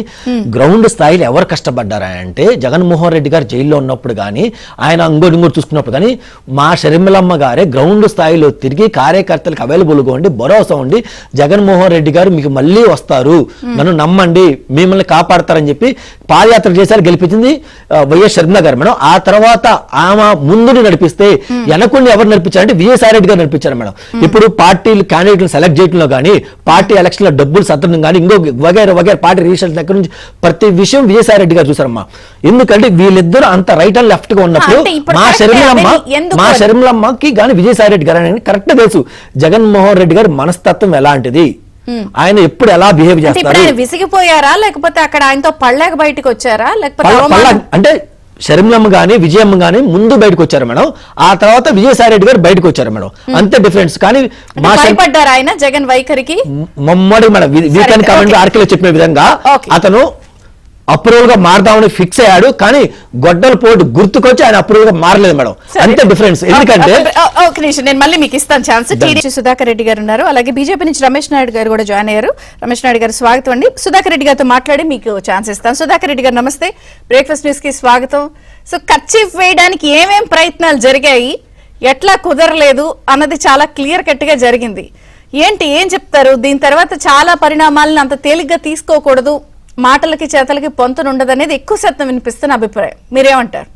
గ్రౌండ్ స్థాయిలో ఎవరు కష్టపడ్డారా అంటే జగన్మోహన్ రెడ్డి గారు జైల్లో ఉన్నప్పుడు కానీ ఆయన ఇంకోటి చూసుకున్నప్పుడు కానీ మా షర్మిలమ్మ గారే గ్రౌండ్ స్థాయిలో తిరిగి కార్యకర్తలకు అవైలబుల్గా ఉండి భరోసా ఉండి జగన్మోహన్ రెడ్డి గారు మీకు మళ్ళీ వస్తారు, నన్ను నమ్మండి, మిమ్మల్ని కాపాడతారని చెప్పి పాదయాత్ర చేశారు, గెలిపించింది వైఎస్ షర్మిల గారు మేడం. ఆ తర్వాత ఆమె ముందుని నడిపిస్తే వెనకుండి ఎవరు నడిపించారంటే విజయసాయి రెడ్డి గారు నడిపించారు మేడం. ఇప్పుడు పార్టీలు క్యాండిడేట్లు సెలెక్ట్ చేయడంలో కానీ పార్టీ ఎలక్షన్ లో డబ్బులు సత్తడం కానీ ఇంకో వగైరా పార్టీ రిజిస్ట్రేషన్ దగ్గర నుంచి ప్రతి విషయం విజయసాయి రెడ్డి గారు చూసారమ్మా. ఎందుకంటే వీళ్ళిద్దరు అంత రైట్ అండ్ లెఫ్ట్ గా ఉన్నప్పుడు మా షర్మిలమ్మకి కానీ విజయసాయి రెడ్డి గారు అని కరెక్ట్ తెలుసు జగన్మోహన్ రెడ్డి గారి మనస్తత్వం ఎలాంటిది, ఆయన ఎప్పుడు ఎలా బిహేవ్ చేస్తారు. విసిగిపోయారా లేకపోతే అక్కడ ఆయనతో పడలేక బయటకు వచ్చారా లేకపోతే అంటే షర్మిలమ్మ గానీ విజయమ్మ గానీ ముందు బయటకు వచ్చారు మేడం, ఆ తర్వాత విజయసాయి రెడ్డి గారు బయటకు వచ్చారు మేడం, అంతే డిఫరెన్స్. కానీ భయపడ్డారు ఆయన జగన్ వైఖరికి మమ్మడి మేడం వీకెండ్ కామెంట్ ఆర్కేలో చెప్పిన విధంగా అతను అప్రూవల్ గా మారదామని ఫిక్స్ అయ్యాడు. కానీ గొడ్డల పోటు గుర్తుకొచ్చి ఆయన అప్రూవల్ గా మారలేదు మేడం, అంతే డిఫరెన్స్. ఎందుకంటే నేను మళ్ళీ మీకు ఇస్తాను ఛాన్స్. టీడీపీ సుధాకర్ రెడ్డి గారు ఉన్నారు, అలాగే బీజేపీ నుంచి రమేష్ నాయుడు గారు కూడా జాయిన్ అయ్యారు. రమేష్ నాయుడు గారు స్వాగతం అండి. సుధాకర్ రెడ్డి గారితో మాట్లాడి మీకు ఛాన్స్ ఇస్తాను. సుధాకర్ రెడ్డి గారు నమస్తే, బ్రేక్ఫాస్ట్ న్యూస్ కి స్వాగతం. సో కర్చీఫ్ వేయడానికి ఏమేం ప్రయత్నాలు జరిగాయి, ఎట్లా కుదరలేదు అన్నది చాలా క్లియర్ కట్ గా జరిగింది. ఏం చెప్తారు? దీని తర్వాత చాలా పరిణామాలను అంత తేలిగ్గా తీసుకోకూడదు, మాటలకి చేతలకి పొంతనుండదు అనేది ఎక్కువ శాతం వినిపిస్తున్న అభిప్రాయం, మీరేమంటారు?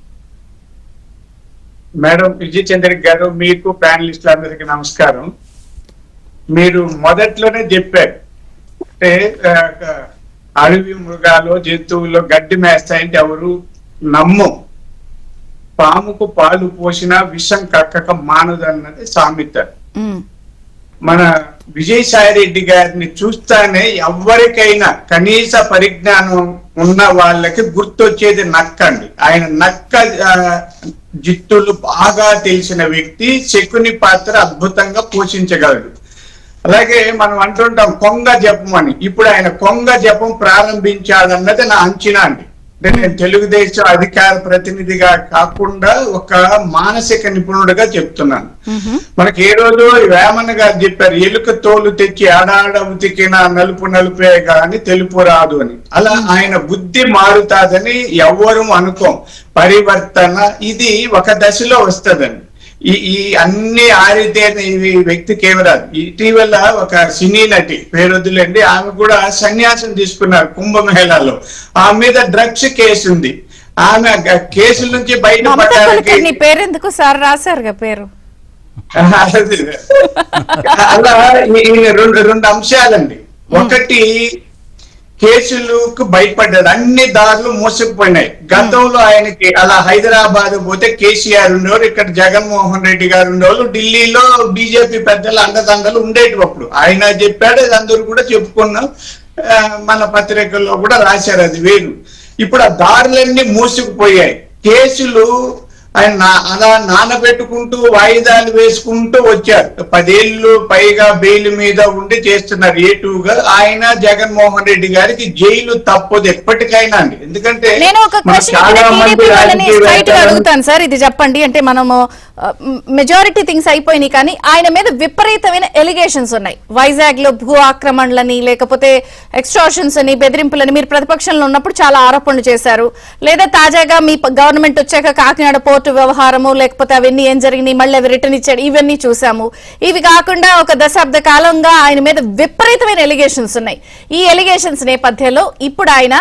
మేడం విజయ్ చంద్ర గారు, మీకు ప్యానలిస్టులందరికీ నమస్కారం. మీరు మొదట్లోనే చెప్పారు అంటే అడవి మృగాలు జంతువులు గడ్డి మేస్తాయంటే ఎవరు నమ్ము, పాముకు పాలు పోసినా విషం కక్కక మానదన్నది సామెత. మన విజయసాయి రెడ్డి గారిని చూస్తానే ఎవరికైనా కనీస పరిజ్ఞానం ఉన్న వాళ్ళకి గుర్తొచ్చేది నక్క అండి. ఆయన నక్క జిత్తులు బాగా తెలిసిన వ్యక్తి, శకుని పాత్ర అద్భుతంగా పోషించగలడు. అలాగే మనం అంటుంటాం కొంగ జపం అని, ఇప్పుడు ఆయన కొంగ జపం ప్రారంభించాడన్నది నా అంచనా అండి. నేను తెలుగుదేశం అధికార ప్రతినిధిగా కాకుండా ఒక మానసిక నిపుణుడిగా చెప్తున్నాను. మనకి ఏ రోజు వేమన్న గారు చెప్పారు, ఎలుక తోలు తెచ్చి ఆడాడ ఉతికిన నలుపు నలుపే గాని తెలుపు రాదు అని. అలా ఆయన బుద్ధి మారుతాదని ఎవ్వరూ అనుకోం. పరివర్తన ఇది ఒక దశలో వస్తుందండి. ఈ అన్ని ఆరితేన ఈ వ్యక్తికి ఏమి రాదు. ఇటీవల ఒక సినీ నటి పేరొద్దులండి, ఆమె కూడా సన్యాసం తీసుకున్నారు కుంభమేళాలో. ఆమె మీద డ్రగ్స్ కేసు ఉంది. ఆమె కేసుల నుంచి బయటపడడానికి పేరెందుకు సార్ రాశారుగా పేరు అలా రెండు అంశాలండి. ఒకటి కేసులకు భయపడ్డాడు, అన్ని దారులు మోసుకుపోయినాయి. గతంలో ఆయనకి అలా హైదరాబాద్ పోతే కేసీఆర్ ఉండేవారు, ఇక్కడ జగన్మోహన్ రెడ్డి గారు ఉండేవాళ్ళు, ఢిల్లీలో బీజేపీ పెద్దలు అండదండలు ఉండేటప్పుడు ఆయన చెప్పాడు, అందరూ కూడా చెప్పుకున్నాం, మన పత్రికల్లో కూడా రాశారు, అది వేరు. ఇప్పుడు ఆ దారులన్నీ మూసుకుపోయాయి. కేసులు ఆయన అలా నానబెట్టుకుంటూ వాయిదాలు వేసుకుంటూ వచ్చారు. 10 ఏళ్ళు పైగా బెయిల్ మీద ఉండి చేస్తున్నారు ఏటుగా. ఆయన జగన్మోహన్ రెడ్డి గారికి జైలు తప్పదు ఎప్పటికైనా అండి. ఎందుకంటే నేను ఒక అడుగుతాను సార్, ఇది చెప్పండి. అంటే మనము మెజారిటీ థింగ్స్ అయిపోయినాయి, కానీ ఆయన మీద విపరీతమైన ఎలిగేషన్స్ ఉన్నాయి. వైజాగ్ లో భూ ఆక్రమణలని, లేకపోతే ఎక్స్ట్రాషన్స్ అని, బెదిరింపులని మీరు ప్రతిపక్షంలో ఉన్నప్పుడు చాలా ఆరోపణలు చేశారు. లేదా తాజాగా మీ గవర్నమెంట్ వచ్చాక కాకినాడ పోర్టు వ్యవహారము, లేకపోతే అవన్నీ ఏం జరిగినాయి, మళ్ళీ అవి రిటర్న్ ఇచ్చాడు, ఇవన్నీ చూసాము. ఇవి కాకుండా ఒక దశాబ్ద కాలంగా ఆయన మీద విపరీతమైన ఎలిగేషన్స్ ఉన్నాయి. ఈ ఎలిగేషన్స్ నేపథ్యంలో ఇప్పుడు ఆయన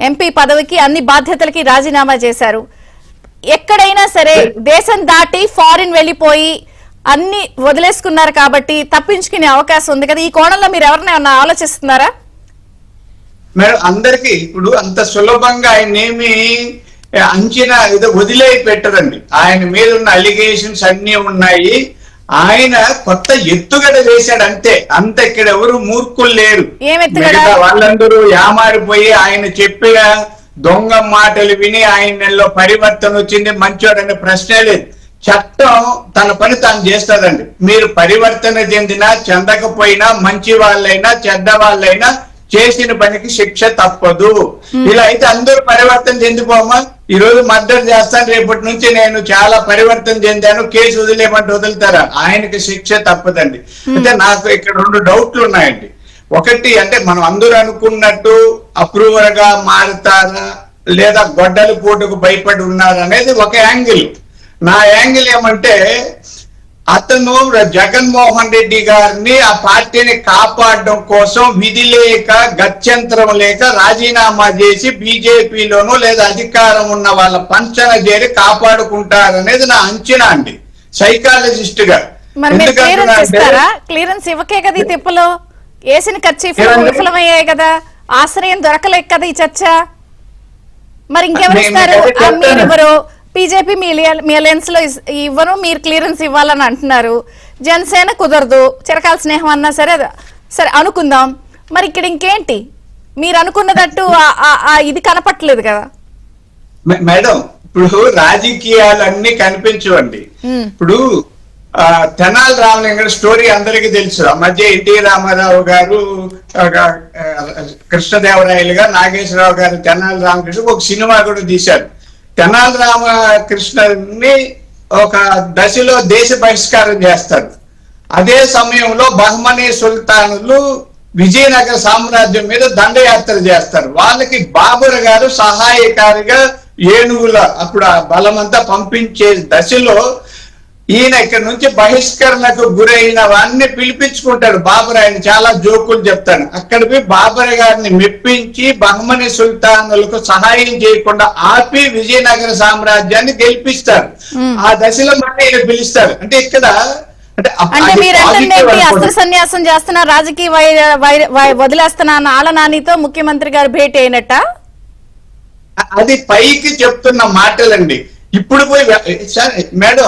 ఎంపీ పదవికి అన్ని బాధ్యతలకి రాజీనామా చేశారు. ఎక్కడైనా సరే దేశం దాటి ఫారిన్ వెళ్ళిపోయి అన్ని వదిలేసుకున్నారు కాబట్టి తప్పించుకునే అవకాశం ఉంది కదా. ఈ కోణంలో మీరు ఎవరినైనా ఆలోచిస్తున్నారా? మేడం, అందరికి ఇప్పుడు అంత సులభంగా ఆయన ఏమి అంచనా ఏదో వదిలేయి పెట్టదండి. ఆయన మీద ఉన్న అలిగేషన్స్ అన్ని ఉన్నాయి. ఆయన కొత్త ఎత్తుగడ వేశాడు అంతే. అంత ఇక్కడ ఎవరు మూర్ఖులు లేరు. మిగతా వాళ్ళందరూ యామారిపోయి ఆయన చెప్పిన దొంగ మాటలు విని ఆయనలో పరివర్తన వచ్చింది, మంచోడనే ప్రశ్నే లేదు. చట్టం తన పని తాను చేస్తుందండి. మీరు పరివర్తన చెందినా చెందకపోయినా, మంచి వాళ్ళైనా చెడ్డ వాళ్ళైనా చేసిన పనికి శిక్ష తప్పదు. ఇలా అయితే అందరూ పరివర్తన చెందిపోమా. ఈ రోజు మర్డర్ చేస్తాను, రేపటి నుంచి నేను చాలా పరివర్తన చెందాను, కేసు వదిలేమంటే వదులుతారా? ఆయనకి శిక్ష తప్పదండి. అంటే నాకు ఇక్కడ 2 డౌట్లు ఉన్నాయండి. ఒకటి అంటే మనం అందరూ అనుకున్నట్టు అప్రూవర్ గా మారుతారా లేదా గొడ్డలి పోటుకు భయపడి ఉన్నారా అనేది ఒక యాంగిల్. నా యాంగిల్ ఏమంటే అతను జగన్మోహన్ రెడ్డి గారిని ఆ పార్టీని కాపాడడం కోసం విధి లేక గత్యంతరం లేక రాజీనామా చేసి బీజేపీలోనూ లేదా అధికారం ఉన్న వాళ్ళ పంచన చేరి కాపాడుకుంటారనేది నా అంచనా అండి, సైకాలజిస్ట్ గా. క్లియరెన్స్ ఇవ్వకే కదా ఈ తిప్పలో వేసిన కర్చీఫ్లు విఫలమయ్యాయి కదా, ఆశ్రయం దొరకలేక కదా ఈ చర్చ. మరి ఇంకెవరు ఇస్తారు? మీరెవరు? బీజేపీ మీ అలయన్స్ లో ఇవ్వను, మీరు క్లియరెన్స్ ఇవ్వాలని అంటున్నారు. జనసేన కుదరదు, చిరకాల స్నేహం అన్నా సరే సరే అనుకుందాం. మరి ఇక్కడ ఇంకేంటి? మీరు అనుకున్నదట్టు ఇది కనపట్లేదు కదా మేడం. ఇప్పుడు రాజకీయాలు అన్ని కనిపించవండి. ఇప్పుడు తెనాలి రామలింగం స్టోరీ అందరికీ తెలుసు. ఆ మధ్య ఎన్టీ రామారావు గారు, కృష్ణదేవరాయలు గారు, నాగేశ్వరరావు గారు తెనాలి రామకృష్ణ ఒక సినిమా కూడా తీశారు. తెనాలి రామకృష్ణని ఒక దశలో దేశ బహిష్కారం చేస్తారు. అదే సమయంలో బహ్మనీ సుల్తానులు విజయనగర సామ్రాజ్యం మీద దండయాత్ర చేస్తారు. వాళ్ళకి బాబర్ గారు సహాయకారిగా ఏనుగుల అప్పుడు ఆ బలమంతా పంపించే దశలో ఈయన ఇక్కడ నుంచి బహిష్కరణకు గురైన వాడిని పిలిపించుకుంటాడు బాబర్. ఆయన చాలా జోకులు చెప్తాడు. అక్కడికి బాబర్ గారిని మెప్పించి బహ్మనీ సుల్తానులకు సహాయం చేయకుండా ఆపి విజయనగర సామ్రాజ్యాన్ని గెలిపిస్తారు. ఆ దశలో మళ్ళీ ఈయన పిలుస్తారు. అంటే ఇక్కడ అస్త్ర సన్యాసం చేస్తున్న రాజకీయ వదిలేస్తున్నా ఆళ్ళ నానితో ముఖ్యమంత్రి గారు భేటీ అయినట్ట. అది పైకి చెప్తున్న మాటలండి. ఇప్పుడు పోయి సార్ మేడం,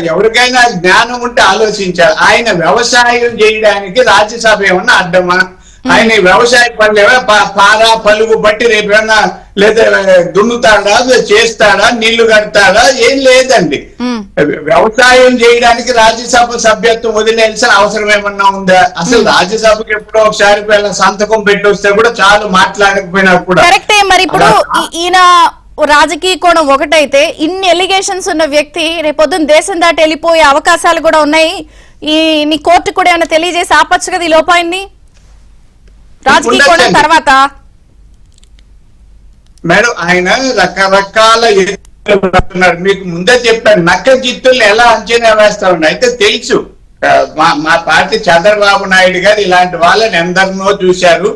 ఎవరికైనా జ్ఞానం ఉంటే ఆలోచించాలి. ఆయన వ్యవసాయం చేయడానికి రాజ్యసభ ఏమన్నా అడ్డమా? ఆయన వ్యవసాయ పనులు ఏమైనా పారా పలుగు బట్టి రేపు ఏమన్నా లేదా దున్నుతాడా, చేస్తాడా, నీళ్లు కడతాడా? ఏం లేదండి. వ్యవసాయం చేయడానికి రాజ్యసభ సభ్యత్వం వదిలేయాల్సిన అవసరం ఏమన్నా ఉందా? అసలు రాజ్యసభకి ఎప్పుడో ఒకసారి సంతకం పెట్టి వస్తే కూడా చాలు, మాట్లాడకపోయినా కూడా. కరెక్టే. మరి ఇప్పుడు ఈయన రాజకీయ కోణం ఒకటైతే, ఇన్ని ఎలిగేషన్స్ ఉన్న వ్యక్తి రేపొద్దున దేశం దాటి వెళ్ళిపోయే అవకాశాలు కూడా ఉన్నాయి. నీ కోర్టు కూడా ఏమైనా తెలియజేసి ఆపచ్చు కదా ఈ లోపాన్ని రాజకీయ కోణం తర్వాత. మేడం, ఆయన రకరకాల మీకు ముందే చెప్పాను, నక్క జిత్తుల్ని ఎలా అంచనా వేస్తా ఉన్నా. అయితే తెలుసు, మా పార్టీ చంద్రబాబు నాయుడు గారు ఇలాంటి వాళ్ళని ఎందరినో చూశారు.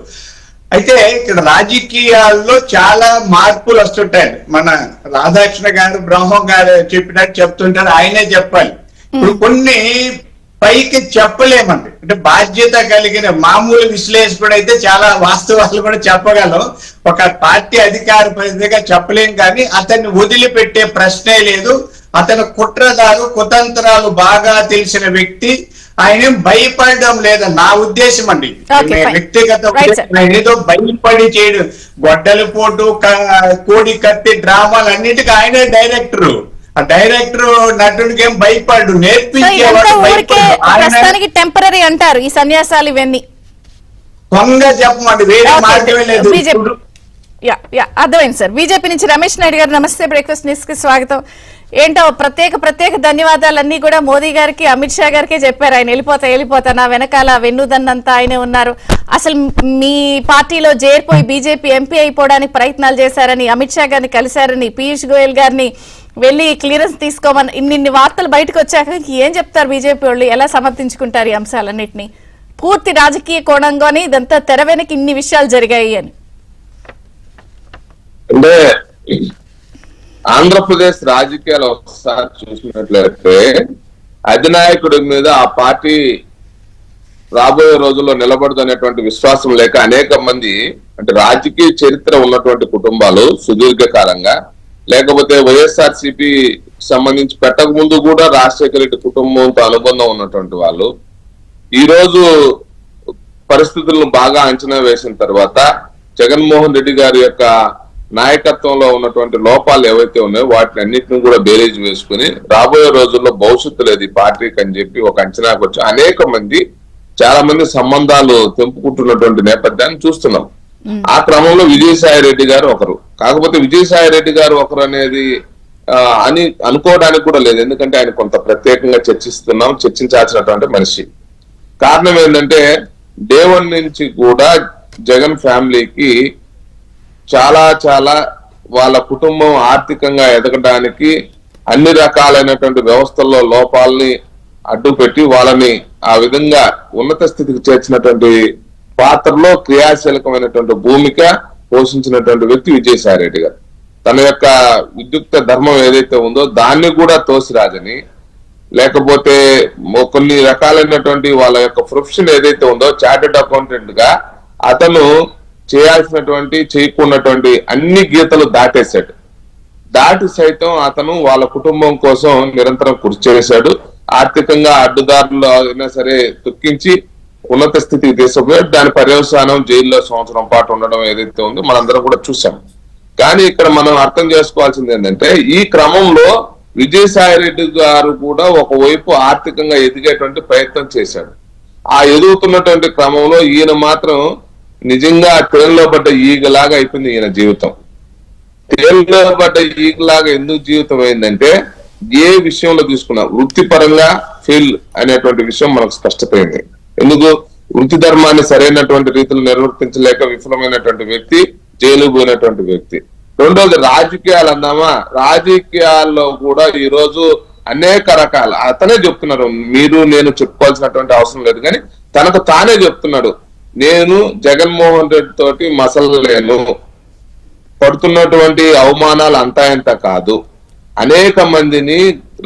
అయితే ఇక్కడ రాజకీయాల్లో చాలా మార్పులు వస్తుంటాయండి. మన రాధాకృష్ణ గారు, బ్రహ్మం గారు చెప్పినట్టు చెప్తుంటారు, ఆయనే చెప్పాలి. ఇప్పుడు కొన్ని పైకి చెప్పలేమండి. అంటే బాధ్యత కలిగిన మామూలు విశ్లేషకుడు అయితే చాలా వాస్తవాలు కూడా చెప్పగలం. ఒక పార్టీ అధికార ప్రతినిధిగా చెప్పలేం, కానీ అతన్ని వదిలిపెట్టే ప్రశ్నే లేదు. అతను కుట్రదారు, కుతంత్రాలు బాగా తెలిసిన వ్యక్తి. ఆయన భయపడడం లేదని నా ఉద్దేశం అండి, వ్యక్తిగత. ఆయన ఏదో భయపడి చేయడం, గొడ్డలి పోటు, కోడి కత్తి డ్రామాలు అన్నిటికీ ఆయనే డైరెక్టర్. ఆ డైరెక్టర్ నటుడికి ఏం భయపడు, నేర్పించే టెంపరీ అంటారు ఈ సన్యాసాలు ఇవన్నీ. కొంగ చెప్పమండి, వేరే మార్గమే లేదు. అర్థమైంది సార్. బీజేపీ నుంచి రమేష్ నాయుడు గారు, నమస్తే, బ్రేక్ఫాస్ట్ న్యూస్ కి స్వాగతం. ఏంటో ప్రత్యేక ధన్యవాదాలన్నీ కూడా మోదీ గారికి, అమిత్ షా గారికి చెప్పారు. ఆయన వెళ్ళిపోతా నా వెనకాల వెన్నుదన్నంతా ఆయనే ఉన్నారు. అసలు మీ పార్టీలో చేరిపోయి బీజేపీ ఎంపీ అయిపోవడానికి ప్రయత్నాలు చేశారని, అమిత్ షా గారిని కలిశారని, పీయూష్ గోయల్ గారిని వెళ్ళి క్లియరెన్స్ తీసుకోమని ఇన్ని వార్తలు బయటకు వచ్చాక ఏం చెప్తారు బీజేపీ వాళ్ళు? ఎలా సమర్థించుకుంటారు ఈ అంశాలన్నింటినీ? పూర్తి రాజకీయ కోణంగానే ఇదంతా తెర వెనక ఇన్ని విషయాలు జరిగాయి అని. అంటే ఆంధ్రప్రదేశ్ రాజకీయాలు ఒకసారి చూసినట్లయితే అధినాయకుడి మీద ఆ పార్టీ రాబోయే రోజుల్లో నిలబడదనేటువంటి విశ్వాసం లేక అనేక మంది అంటే రాజకీయ చరిత్ర ఉన్నటువంటి కుటుంబాలు సుదీర్ఘకాలంగా, లేకపోతే వైఎస్ఆర్సీపీ సంబంధించి పెట్టక ముందు కూడా రాజశేఖర రెడ్డి కుటుంబంతో అనుబంధం ఉన్నటువంటి వాళ్ళు ఈ రోజు పరిస్థితులను బాగా అంచనా వేసిన తర్వాత జగన్మోహన్ రెడ్డి గారి యొక్క నాయకత్వంలో ఉన్నటువంటి లోపాలు ఏవైతే ఉన్నాయో వాటిని అన్నింటిని కూడా బేరేజ్ వేసుకుని రాబోయే రోజుల్లో భవిష్యత్తు లేదు ఈ పార్టీకి అని చెప్పి ఒక అంచనాకు వచ్చి అనేక మంది చాలా మంది సంబంధాలు తెంపుకుంటున్నటువంటి నేపథ్యాన్ని చూస్తున్నాం. ఆ క్రమంలో విజయసాయి రెడ్డి గారు ఒకరు. కాకపోతే విజయసాయి రెడ్డి గారు ఒకరు అనేది అని అనుకోవడానికి కూడా లేదు, ఎందుకంటే ఆయన కొంత ప్రత్యేకంగా చర్చించాల్సినటువంటి మనిషి. కారణం ఏంటంటే డే 1 నుంచి కూడా జగన్ ఫ్యామిలీకి చాలా చాలా వాళ్ళ కుటుంబం ఆర్థికంగా ఎదగడానికి అన్ని రకాలైనటువంటి వ్యవస్థల్లో లోపాలని అడ్డుపెట్టి వాళ్ళని ఆ విధంగా ఉన్నత స్థితికి చేర్చినటువంటి పాత్రలో క్రియాశీలకమైనటువంటి భూమిక పోషించినటువంటి వ్యక్తి విజయసాయి రెడ్డి గారు. తన యొక్క విద్యుక్త ధర్మం ఏదైతే ఉందో దాన్ని కూడా తోసిరాజని, లేకపోతే కొన్ని రకాలైనటువంటి వాళ్ళ యొక్క ప్రొఫెషన్ ఏదైతే ఉందో చార్టెడ్ అకౌంటెంట్ గా అతను చేయకున్నటువంటి అన్ని గీతలు దాటి సైతం అతను వాళ్ళ కుటుంబం కోసం నిరంతరం కృషి చేశాడు. ఆర్థికంగా అడ్డుదారులు అయినా సరే తొక్కించి ఉన్నత స్థితికి తీసుకుపోయాడు. దాని పర్యవసానం జైల్లో 1 సంవత్సరం పాటు ఉండడం ఏదైతే ఉందో మనందరం కూడా చూసాం. కానీ ఇక్కడ మనం అర్థం చేసుకోవాల్సింది ఏంటంటే ఈ క్రమంలో విజయసాయి రెడ్డి గారు కూడా ఒకవైపు ఆర్థికంగా ఎదిగేటువంటి ప్రయత్నం చేశాడు. ఆ ఎదుగుతున్నటువంటి క్రమంలో ఈయన మాత్రం నిజంగా తేలిలో పడ్డ ఈగలాగా అయిపోయింది ఈయన జీవితం. తేలిలో పడ్డ ఈగలాగా ఎందుకు జీవితం అయిందంటే ఏ విషయంలో తీసుకున్నా వృత్తిపరంగా ఫెయిల్ అనేటువంటి విషయం మనకు స్పష్టమైంది. ఎందుకు వృత్తి ధర్మాన్ని సరైనటువంటి రీతిలో నిర్వర్తించలేక విఫలమైనటువంటి వ్యక్తి, జైలు పోయినటువంటి వ్యక్తి. రెండోది రాజకీయాలు అన్నామా, రాజకీయాల్లో కూడా ఈ రోజు అనేక రకాల అతనే చెప్తున్నారు, మీరు నేను చెప్పుకోవాల్సినటువంటి అవసరం లేదు, కానీ తనకు తానే చెప్తున్నాడు, నేను జగన్మోహన్ రెడ్డి తోటి మసలలేను, పడుతున్నటువంటి అవమానాలు అంతా ఇంత కాదు, అనేక మందిని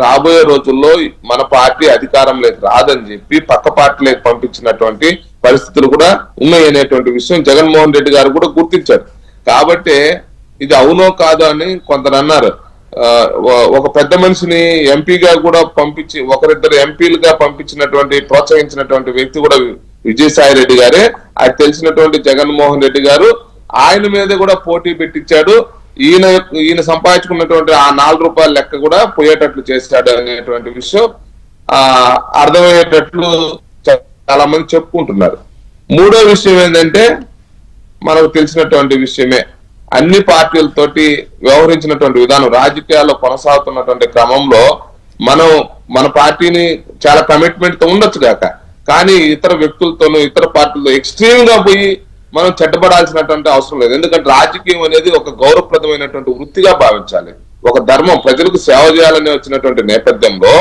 రాబోయే రోజుల్లో మన పార్టీ అధికారంలోకి రాదని చెప్పి పక్క పార్టీలోకి పంపించినటువంటి పరిస్థితులు కూడా ఉన్నాయి అనేటువంటి విషయం జగన్మోహన్ రెడ్డి గారు కూడా గుర్తించారు. కాబట్టి ఇది అవునో కాదో అని కొందరు అన్నారు. ఒక పెద్ద మనిషిని ఎంపీగా కూడా పంపించి ఒకరిద్దరు ఎంపీలుగా పంపించినటువంటి ప్రోత్సహించినటువంటి వ్యక్తి కూడా విజయసాయి రెడ్డి గారే. అది తెలిసినటువంటి జగన్మోహన్ రెడ్డి గారు ఆయన మీద కూడా పోటీ పెట్టించాడు. ఈయన సంపాదించుకున్నటువంటి ఆ 4 రూపాయల లెక్క కూడా పోయేటట్లు చేశాడు అనేటువంటి విషయం అర్థమయ్యేటట్లు చాలా మంది చెప్పుకుంటున్నారు. మూడో విషయం ఏంటంటే మనకు తెలిసినటువంటి విషయమే, అన్ని పార్టీలతోటి వ్యవహరించినటువంటి విధానం రాజకీయాల్లో కొనసాగుతున్నటువంటి క్రమంలో మన పార్టీని చాలా కమిట్మెంట్ తో ఉండొచ్చు కాక, కానీ ఇతర వ్యక్తులతోనూ ఇతర పార్టీలతో ఎక్స్ట్రీమ్ గా పోయి మనం చెడ్డపడాల్సినటువంటి అవసరం లేదు. ఎందుకంటే రాజకీయం అనేది ఒక గౌరవప్రదమైనటువంటి వృత్తిగా భావించాలి, ఒక ధర్మం, ప్రజలకు సేవ చేయాలని వచ్చినటువంటి నేపథ్యంలో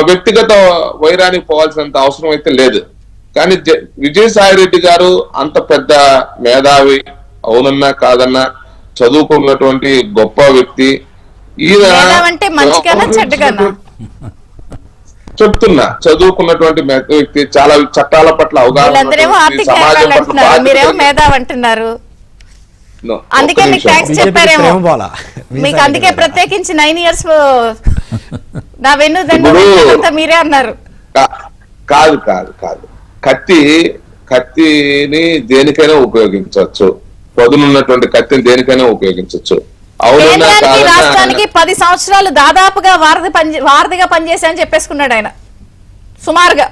వ్యక్తిగత వైరానికి పోవాల్సినంత అవసరం అయితే లేదు. కానీ విజయసాయి రెడ్డి గారు అంత పెద్ద మేధావి, అవునన్నా కాదన్నా చదువుకున్నటువంటి గొప్ప వ్యక్తి. చెప్తున్నా చదువుకున్నటువంటి వ్యక్తి, చాలా చట్టాల పట్ల అవగాహన, సమాజం అంటున్నారు. అందుకే మీకు ట్యాక్స్ చెప్పారేమో, మీకు అందుకే ప్రత్యేకించి 9 years నా వెన్ను మీరే అన్నారు. కాదు కాదు కాదు, కత్తిని దేనికైనా ఉపయోగించవచ్చు, పదునున్నటువంటి కత్తిని దేనికైనా ఉపయోగించవచ్చు. రాష్ట్రానికి 10 సంవత్సరాలు దాదాపుగా వారధిగా పనిచేశాయని చెప్పేసుకున్నాడు ఆయన సుమారుగా.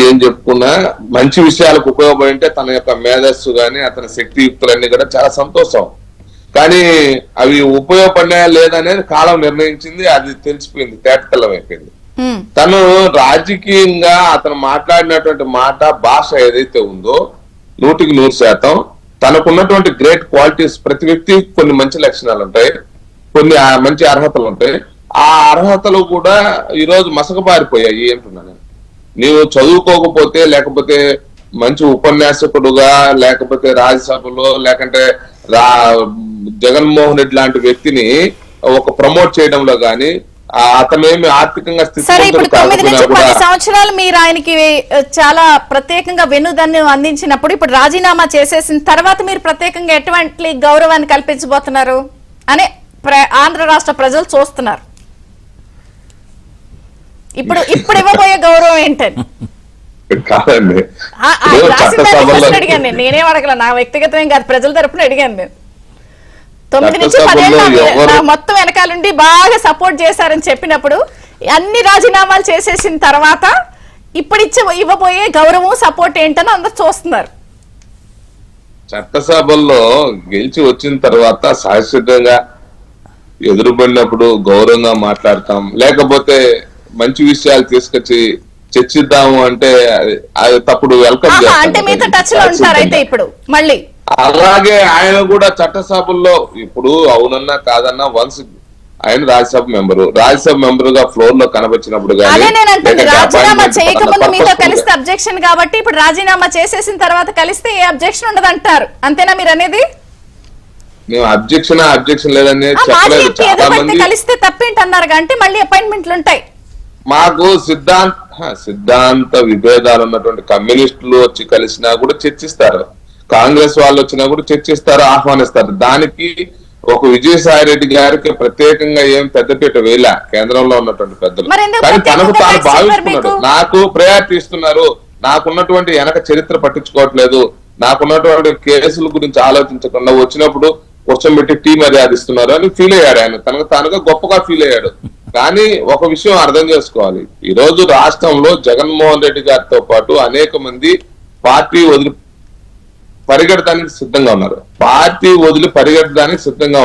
ఏం చెప్పుకున్నా మంచి విషయాలకు ఉపయోగపడింటే తన యొక్క మేధస్సు గాని అతని శక్తియుక్తులన్నీ కూడా చాలా సంతోషం. కానీ అవి ఉపయోగపడినాయా లేదనేది కాలం నిర్ణయించింది, అది తెలిసిపోయింది, తేటతెల్లం అయిపోయింది. తను రాజకీయంగా అతను మాట్లాడినటువంటి మాట, భాష ఏదైతే ఉందో 100% తనకున్నటువంటి గ్రేట్ క్వాలిటీస్, ప్రతి వ్యక్తి కొన్ని మంచి లక్షణాలు ఉంటాయి, కొన్ని మంచి అర్హతలు ఉంటాయి. ఆ అర్హతలు కూడా ఈరోజు మసకబారిపోయాయి అంటున్నాను. నీవు చదువుకోకపోతే, లేకపోతే మంచి ఉపన్యాసకుడుగా లేకపోతే రాజ్యసభలో లేకంటే జగన్మోహన్ రెడ్డి లాంటి వ్యక్తిని ఒక ప్రమోట్ చేయడంలో గాని అతనేమి ఆర్థికంగా సరే, ఇప్పుడు 9 నుంచి 10 స్థితి సంవత్సరాలు మీరు ఆయనకి చాలా ప్రత్యేకంగా వెన్నుదన్ను అందించినప్పుడు ఇప్పుడు రాజీనామా చేసేసిన తర్వాత మీరు ప్రత్యేకంగా ఎటువంటి గౌరవాన్ని కల్పించబోతున్నారు అని ఆంధ్ర రాష్ట్ర ప్రజలు చూస్తున్నారు. ఇప్పుడు ఇవ్వబోయే గౌరవం ఏంటని కాదండి. అడిగాను నేనేం అడగల, నా వ్యక్తిగతం కాదు, ప్రజల తరపున అడిగాను నేను. 9 నుంచి 10 ఏళ్ళు మొత్తం వెనకాలండి బాగా సపోర్ట్ చేశారని చెప్పినప్పుడు అన్ని రాజీనామాలు చేసేసిన తర్వాత ఇప్పుడు ఇవ్వబోయే గౌరవం సపోర్ట్ ఏంటని అందరు చూస్తున్నారు. చట్టసభల్లో గెలిచి వచ్చిన తర్వాత సహసిద్ధంగా ఎదురుపడినప్పుడు గౌరవంగా మాట్లాడతాం, లేకపోతే మంచి విషయాలు తీసుకొచ్చి చర్చిద్దాము అంటే అది తప్పుడు వెల్కమ్ అంటే మీతో టచ్ లో ఉంటారు అయితే ఇప్పుడు మళ్ళీ. అలాగే ఆయన కూడా చట్టసభల్లో ఇప్పుడు అవునన్నా కాదన్నా వన్స్ ఆయన రాజ్యసభ మెంబర్ గా ఫ్లోర్ లో కనబచ్చినప్పుడు అదే నేను అంటుంది, రాజీనామా చేయకముందు మీతో కలిస్తే అబ్జెక్షన్ కాబట్టి ఇప్పుడు రాజీనామా చేసేసిన తర్వాత కలిస్తే ఏ అబ్జెక్షన్ ఉండదు అంటారు, అంతేనా మీరు అనేది? మేము అబ్జెక్షన్ లేదని చెప్పలేదు. చాలా మంది కలిస్తే తప్పేంటి అన్నారు అంటే మళ్ళీ అపాయింట్మెంట్లు ఉంటాయి. మాకు సిద్ధాంత విభేదాలు ఉన్నటువంటి కమ్యూనిస్టులు వచ్చి కలిసినా కూడా చర్చిస్తారు, కాంగ్రెస్ వాళ్ళు వచ్చినా కూడా చర్చిస్తారు, ఆహ్వానిస్తారు. దానికి ఒక విజయసాయి రెడ్డి గారికి ప్రత్యేకంగా ఏం పెద్దపీట వేయలే కేంద్రంలో ఉన్నటువంటి పెద్దలు. కానీ తనకు తాను భావిస్తున్నాడు, నాకు ప్రయారిటీ ఇస్తున్నారు, నాకున్నటువంటి వెనక చరిత్ర పట్టించుకోవట్లేదు, నాకున్నటువంటి కేసుల గురించి ఆలోచించకుండా వచ్చినప్పుడు కూర్చోబెట్టి టీ మర్యాద ఇస్తున్నారు అని ఫీల్ అయ్యాడు. ఆయన తనకు తానుగా గొప్పగా ఫీల్ అయ్యాడు. కానీ ఒక విషయం అర్థం చేసుకోవాలి, ఈ రోజు రాష్ట్రంలో జగన్మోహన్ రెడ్డి గారితో పాటు అనేక మంది పార్టీ వదిలి పరిగెడటానికి సిద్ధంగా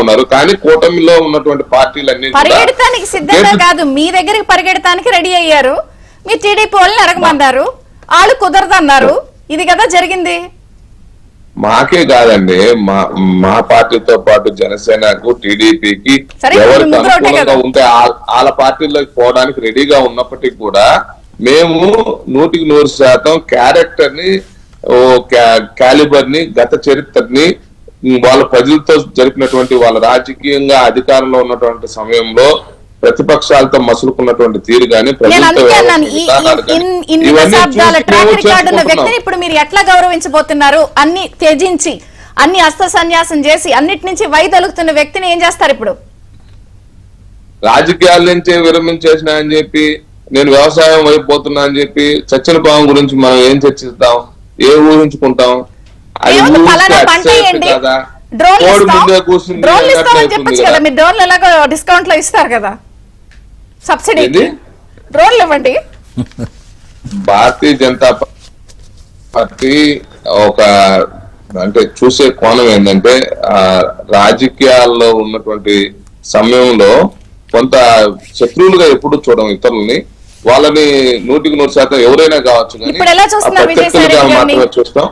ఉన్నారు. కానీ కూటమిలో ఉన్నటువంటి పార్టీలన్నీ పరిగెడటానికి సిద్ధంగా కాదు, మీ దగ్గరికి పరిగెడటానికి రెడీ అయ్యారు. మీ టీడీపీ వాళ్ళని అడగమన్నారు, వాళ్ళు కుదరదన్నారు. ఇది కదా జరిగింది. మాకే కాదండి, మా పార్టీతో పాటు జనసేనకు టీడీపీకి ఎవరికి అనుకూలంగా ఉంటే వాళ్ళ పార్టీలోకి పోవడానికి రెడీగా ఉన్నప్పటికీ కూడా మేము 100% క్యారెక్టర్ ని క్యాలిబర్ ని గత చరిత్రని వాళ్ళ ప్రజలతో జరిపినటువంటి వాళ్ళ రాజకీయంగా అధికారంలో ఉన్నటువంటి సమయంలో ప్రతిపక్షాలతో మసులుకున్నటువంటి తీరు గాని ఇప్పుడు మీరు ఎట్లా గౌరవించబోతున్నారు? అన్ని త్యజించి అన్ని అస్త్ర సన్యాసం చేసి అన్నిటి నుంచి వైదొలుగుతున్న వ్యక్తిని ఏం చేస్తారు? ఇప్పుడు రాజకీయాల నుంచే విరమించేసిన అని చెప్పి నేను వ్యవసాయం అయిపోతున్నా అని చెప్పి చచ్చిన పాము గురించి మనం ఏం చర్చిస్తాం, ఏ ఊహించుకుంటాం? డిస్కౌంట్ లో ఇస్తారు కదా, సబ్సిడీ డ్రోన్లు ఇవ్వండి. భారతీయ జనతా పార్టీ ఒక అంటే చూసే కోణం ఏంటంటే రాజకీయాల్లో ఉన్నటువంటి సమయంలో కొంత శత్రువులుగా ఎప్పుడు చూడడం ఇతరులని, వాళ్ళని 100% ఎవరైనా కావచ్చు కానీ ప్రత్యర్థులుగా మాత్రమే చూస్తాం.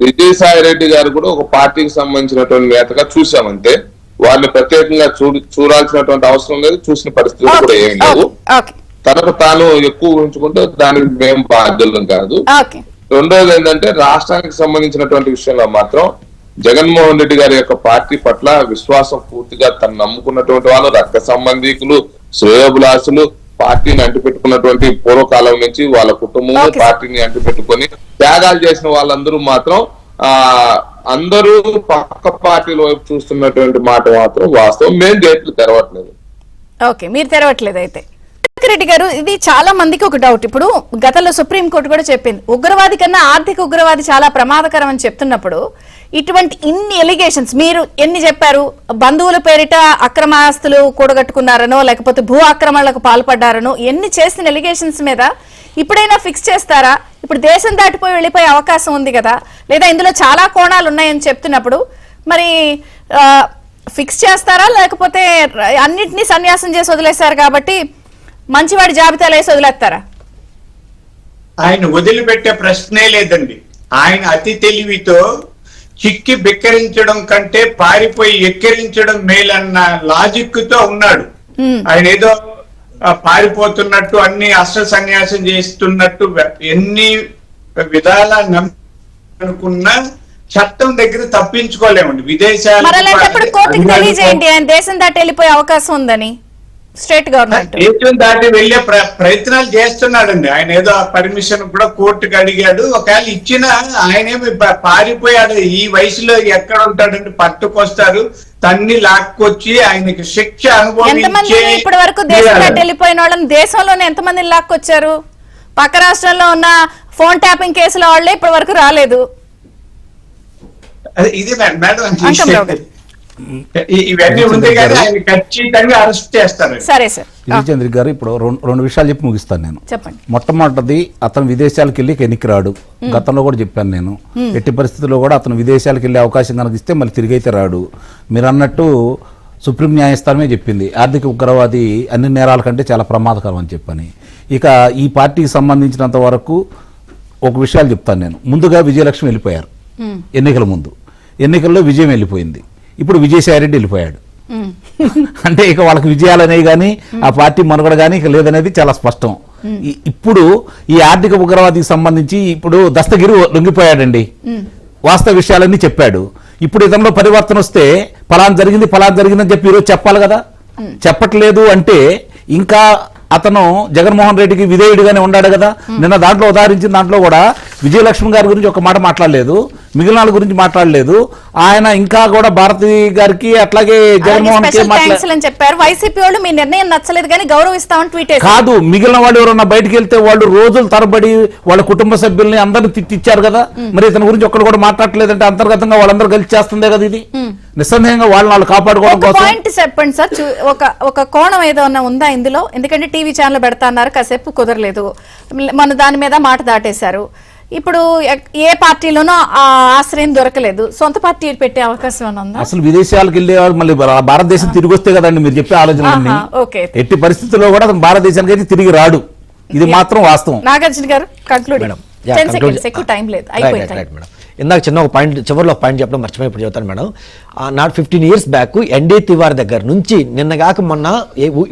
విజయసాయి రెడ్డి గారు కూడా ఒక పార్టీకి సంబంధించినటువంటి నేతగా చూసామంటే, వారిని ప్రత్యేకంగా చూడాల్సినటువంటి అవసరం లేదు, చూసిన పరిస్థితులు కూడా ఏం లేవు. తనకు తాను ఎక్కువ ఊహించుకుంటే దానికి మేము బాధ్యులం కాదు. రెండోది ఏంటంటే రాష్ట్రానికి సంబంధించినటువంటి విషయంలో మాత్రం జగన్మోహన్ రెడ్డి గారి యొక్క పార్టీ పట్ల విశ్వాసం పూర్తిగా తను నమ్ముకున్నటువంటి వాళ్ళు, రక్త సంబంధికులు, శ్రేయోభిలాసులు, పార్టీని అంటిపెట్టుకున్నటువంటి పూర్వకాలం నుంచి వాళ్ళ కుటుంబం పార్టీని అంటిపెట్టుకొని త్యాగాలు చేసిన వాళ్ళందరూ మాత్రం అందరూ పక్క పార్టీల వైపు చూస్తున్నటువంటి మాట మాత్రం వాస్తవం. మేము గేట్లు తెరవట్లేదు. ఓకే, మీరు తెరవట్లేదు అయితే. రెడ్డి గారు, ఇది చాలా మందికి ఒక డౌట్. ఇప్పుడు గతంలో సుప్రీంకోర్టు కూడా చెప్పింది, ఉగ్రవాది కన్నా ఆర్థిక ఉగ్రవాది చాలా ప్రమాదకరం అని చెప్తున్నప్పుడు ఇటువంటి ఇన్ని ఎలిగేషన్స్ మీరు ఎన్ని చెప్పారు? బంధువుల పేరిట అక్రమ ఆస్తులు కూడగట్టుకున్నారనో లేకపోతే భూ ఆక్రమణలకు పాల్పడ్డారనో ఎన్ని చేసిన ఎలిగేషన్స్ మీద ఇప్పుడైనా ఫిక్స్ చేస్తారా? ఇప్పుడు దేశం దాటిపోయి వెళ్ళిపోయే అవకాశం ఉంది కదా, లేదా ఇందులో చాలా కోణాలు ఉన్నాయని చెప్తున్నప్పుడు మరి ఫిక్స్ చేస్తారా, లేకపోతే అన్నిటినీ సన్యాసం చేసి వదిలేశారు కాబట్టి మంచివాడి జాబితాలో వేసి వదిలేస్తారా? ఆయన వదిలిపెట్టే ప్రశ్నే లేదండి. ఆయన అతి తెలివితో చిక్కి బిక్కరించడం కంటే పారిపోయి ఎక్కిరించడం మేలన్న లాజిక్ తో ఉన్నాడు. ఆయన ఏదో పారిపోతున్నట్టు, అన్ని అస్త్ర సన్యాసం చేస్తున్నట్టు ఎన్ని విధాల అనుకున్న చట్టం దగ్గర తప్పించుకోలేమండి. విదేశాలు మరి అలాంటప్పుడు కోర్టుకి తెలియజేయండి ఆయన దేశం దాటి వెళ్ళిపోయే అవకాశం ఉందని. స్టేట్ గవర్నమెంట్ దేశం దాటి వెళ్లే ప్రయత్నాలు చేస్తున్నాడండి. ఆయన ఏదో పర్మిషన్ కూడా కోర్టుకు అడిగాడు. ఒకవేళ ఇచ్చినా ఆయనేమి పారిపోయాడు. ఈ వయసులో ఎక్కడ ఉంటాడండి? పట్టుకొస్తారు, తన్ని లాక్కొచ్చి ఆయనకి శిక్ష ఎంతమంది ఇప్పటి వరకు దేశం దాటి వెళ్ళిపోయిన వాళ్ళని దేశంలోనే ఎంతమందిని లాక్కొచ్చారు? పక్క రాష్ట్రంలో ఉన్న ఫోన్ ట్యాపింగ్ కేసుల వాళ్ళే ఇప్పటి వరకు రాలేదు. ఇది మేడం ఇవన్నీ ఉంది కానీ ఆయన ఖచ్చితంగా అరెస్ట్ చేస్తారు. సరే సార్ విజయచంద్ర గారు, ఇప్పుడు రెండు విషయాలు చెప్పి ముగిస్తాను నేను. చెప్పండి. మొట్టమొదటిది, అతను విదేశాలకు వెళ్ళి ఎన్నికి రాడు. గతంలో కూడా చెప్పాను నేను. ఎట్టి పరిస్థితుల్లో కూడా అతను విదేశాలకు వెళ్ళే అవకాశం కనిపిస్తే మళ్ళీ తిరిగి అయితే రాడు. మీరు అన్నట్టు సుప్రీం న్యాయస్థానమే చెప్పింది ఆర్థిక ఉగ్రవాది అన్ని నేరాల కంటే చాలా ప్రమాదకరం అని చెప్పని. ఇక ఈ పార్టీకి సంబంధించినంత వరకు ఒక విషయాలు చెప్తాను నేను. ముందుగా విజయలక్ష్మి వెళ్ళిపోయారు ఎన్నికల ముందు. ఎన్నికల్లో విజయం వెళ్ళిపోయింది. ఇప్పుడు విజయసాయిరెడ్డి వెళ్ళిపోయాడు. అంటే ఇక వాళ్ళకి విజయాలు అనేవి కానీ ఆ పార్టీ మనుగడ కానీ ఇక లేదనేది చాలా స్పష్టం. ఇప్పుడు ఈ ఆర్థిక ఉగ్రవాదికి సంబంధించి ఇప్పుడు దస్తగిరి లొంగిపోయాడండి. వాస్తవ విషయాలన్నీ చెప్పాడు. ఇప్పుడు ఇతనిలో పరివర్తన వస్తే ఫలానా జరిగిందని చెప్పి ఈరోజు చెప్పాలి కదా. చెప్పట్లేదు అంటే ఇంకా అతను జగన్మోహన్ రెడ్డికి విధేయుడిగానే ఉన్నాడు కదా. నిన్న దాంట్లో ఉదాహరించిన దాంట్లో కూడా విజయలక్ష్మి గారి గురించి ఒక మాట మాట్లాడలేదు, మిగిలిన వాళ్ళ గురించి మాట్లాడలేదు. ఆయన ఇంకా కూడా భారతి గారికి అట్లాగే జగన్మోహన్ అని చెప్పారు. వైసీపీ వాళ్ళు మీ నిర్ణయం నచ్చలేదు కానీ గౌరవిస్తామని ట్వీట్ కాదు, మిగిలిన వాళ్ళు ఎవరన్నా బయటకు వెళ్తే వాళ్ళు రోజులు తరబడి వాళ్ళ కుటుంబ సభ్యుల్ని అందరిని తిట్టిచ్చారు కదా. మరి ఇతని గురించి ఒక్కడు కూడా మాట్లాడలేదంటే అంతర్గతంగా వాళ్ళందరూ కలిసి చేస్తుందే కదా. ఇది నిస్సందేహంగా వాళ్ళు కాపాడుకోవడం కోసం. పాయింట్ చెప్పండి సార్. ఒక కోణం ఏదైనా ఉందా ఇందులో? ఎందుకంటే టీవీ ఛానల్ పెడతా అన్నారు, కాసేపు కుదరలేదు, మన దాని మీద మాట దాటేశారు. ఇప్పుడు ఏ పార్టీలోనూ ఆశ్రయం దొరకలేదు, సొంత పార్టీ పెట్టే అవకాశం ఉందా? అసలు విదేశాలకు వెళ్ళేవాళ్ళు మళ్ళీ భారతదేశం తిరిగి వస్తే కదండి మీరు చెప్పే ఆలోచన. ఎట్టి పరిస్థితుల్లో కూడా అతను భారతదేశానికి అయితే తిరిగి రాడు. ఇది మాత్రం వాస్తవం. నాగార్జున గారు కంక్లూడ్. 10 seconds, ఎక్కువ టైం లేదు, అయిపోయింది. ఇందాక చిన్న ఒక పాయింట్, చివరిలో ఒక పాయింట్ చెప్పడం మర్చిపోయి ఇప్పుడు చెప్తాను madam. Not 15 years back ND Tiwari దగ్గర నుంచి నిన్నగాక మొన్న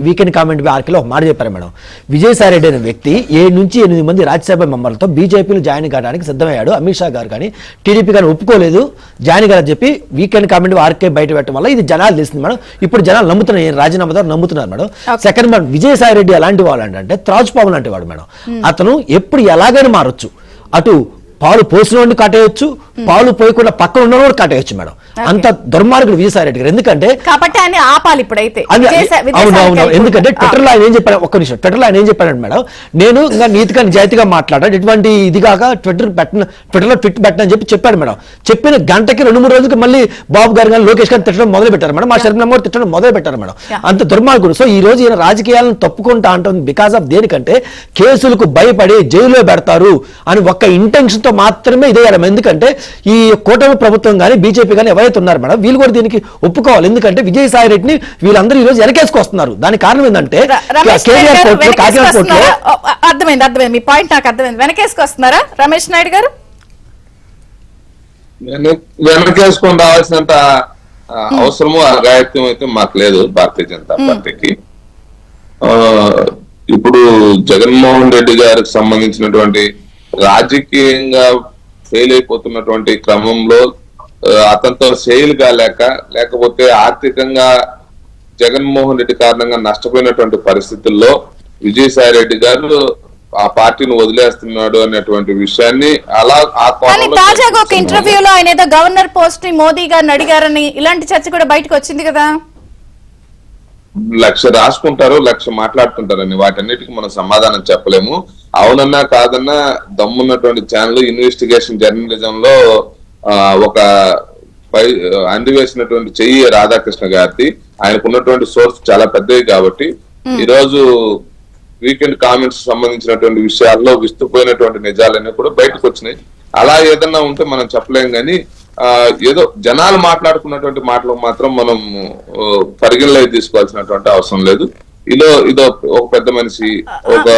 వీకెండ్ కామెంట్ ఆర్కేలో ఒక మాట చెప్పారు మేడం. విజయసాయి రెడ్డి అనే వ్యక్తి 7 నుంచి 8 మంది రాజ్యసభ మెంబర్లతో బీజేపీలో జాయిన్ కావడానికి సిద్ధమయ్యాడు. అమిత్ షా గారు కానీ టీడీపీ కానీ ఒప్పుకోలేదు, జాయిన్ గారు చెప్పి వీకెండ్ కామెంట్ ఆర్కే బయట పెట్టడం వల్ల ఇది జనాలు తెలిసింది మేడం. ఇప్పుడు జనాలు నమ్ముతున్నారు, రాజీనామా ద్వారా నమ్ముతున్నారు madam. Second madam, Vijayasai Reddy ఎలాంటి వాడు అంటే త్రాచుపాము లాంటి వాడు మేడం. అతను ఎప్పుడు ఎలాగైనా మారొచ్చు. అటు పాలు పోసిన కాటేయచ్చు, పాలు పోయకుండా పక్కన ఉన్నవాడు కాటేయచ్చు మేడం. అంత దుర్మార్గుడు విజయసాయి రెడ్డి గారు. ఎందుకంటే కాబట్టి ఆయన ఆపాలి ఇప్పుడైతే. అవునవును. ఎందుకంటే ట్విట్టర్లో ఆయన ఏం చెప్పారు, ఒక్క నిమిషం, ట్విట్టర్లో ఆయన ఏం చెప్పారంటే మేడం, నేను ఇంకా నీతిగా నిజాయితీగా మాట్లాడాను, ఎటువంటి ఇది కాక ట్విట్టర్లో ట్విట్ పెట్టని చెప్పాడు మేడం. చెప్పిన గంటకి 2-3 రోజులకి మళ్ళీ బాబు గారు కానీ లోకేష్ గారిని తిట్టడం మొదలు పెట్టారు మేడం. మా శర్మిలమ్మ గారు తిట్టడం మొదలు పెట్టారు మేడం. అంత దుర్మార్గుడు. సో ఈ రోజు ఈయన రాజకీయాలను తప్పుకుంటా అంటుంది బికాస్ ఆఫ్ దేనికంటే కేసులకు భయపడి జైల్లో పెడతారు అని ఒక్క ఇంటెన్షన్ తో మాత్రమే ఇదే. ఎందుకంటే ఈ కూటమి ప్రభుత్వం కానీ బీజేపీ కానీ ఎవరైతే ఉన్నారు మేడం, వీళ్ళు కూడా దీనికి ఒప్పుకోవాలి. ఎందుకంటే విజయసాయి రెడ్డిని వీళ్ళందరూ ఈ రోజు వెనకేసుకొస్తున్నారు. దానికి కారణం ఏంటంటే అర్థమైంది, మీ పాయింట్ నాకు అర్థమైంది. వెనకేసుకొస్తున్నారా రమేష్ నాయుడు గారు? వెనకేసుకొని రావాల్సినంత అవసరము అగాయత్యం అయితే మాకు లేదు భారతీయ జనతా పార్టీకి. ఇప్పుడు జగన్మోహన్ రెడ్డి గారికి సంబంధించినటువంటి రాజకీయంగా ఫెయిల్ అయిపోతున్నటువంటి క్రమంలో అతనితో ఫెయిల్ లేకపోతే ఆర్థికంగా జగన్మోహన్ రెడ్డి కారణంగా నష్టపోయినటువంటి పరిస్థితుల్లో విజయసాయి రెడ్డి గారు ఆ పార్టీని వదిలేస్తున్నాడు అనేటువంటి విషయాన్ని అలా తాజాగా ఒక ఇంటర్వ్యూలో ఆయన ఏదో గవర్నర్ పోస్ట్ ని మోదీ గారిని అడిగారని ఇలాంటి చర్చ కూడా బయటకు వచ్చింది కదా. 1,00,000 రాసుకుంటారు, 1,00,000 మాట్లాడుతుంటారని వాటన్నిటికీ మనం సమాధానం చెప్పలేము. అవునన్నా కాదన్నా దమ్మున్నటువంటి ఛానల్ ఇన్వెస్టిగేషన్ జర్నలిజం లో ఒక అందివేసినటువంటి చెయ్యి రాధాకృష్ణ గారిది. ఆయనకున్నటువంటి సోర్స్ చాలా పెద్దవి కాబట్టి ఈ రోజు వీకెండ్ కామెంట్స్ సంబంధించినటువంటి విషయాల్లో విస్తుపోయినటువంటి నిజాలన్నీ కూడా బయటకు వచ్చినాయి. అలా ఏదన్నా ఉంటే మనం చెప్పలేం కానీ ఏదో జనాలు మాట్లాడుకున్నటువంటి మాటలు మాత్రం మనం పరిగణలో తీసుకోవాల్సినటువంటి అవసరం లేదు. ఇదో ఒక పెద్ద మనిషి ఒక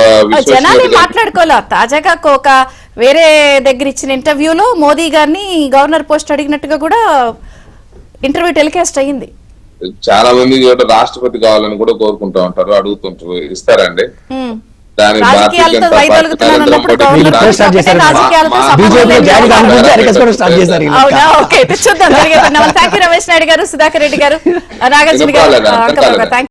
జనాలు మాట్లాడుకోలే. తాజాగా ఒక వేరే దగ్గర ఇచ్చిన ఇంటర్వ్యూలో మోదీ గారిని గవర్నర్ పోస్ట్ అడిగినట్టుగా కూడా ఇంటర్వ్యూ టెలికాస్ట్ అయ్యింది. చాలా మంది రాష్ట్రపతి కావాలని కూడా కోరుకుంటా ఉంటారు, అడుగుతుంటారు, ఇస్తారండి. దాని రాజకీయాలతో వైదొలుగుతున్నాను అన్నప్పుడు గవర్నర్ మీరు స్టార్ట్ చేశారు. రాజకీయాలతో బీజేపీ సంబంధం జాయిన్ లేదు. కాకముందే అరకేసుకోవడం స్టార్ట్ చేశారు వీళ్ళు. అవునా? ఓకే, చూద్దాం జరిగే పరిణామాలు. థ్యాంక్ యూ రమేష్ నాయుడు గారు, సుధాకర్ రెడ్డి గారు, నాగార్జున గారు, అర్థం కాలేదా? థ్యాంక్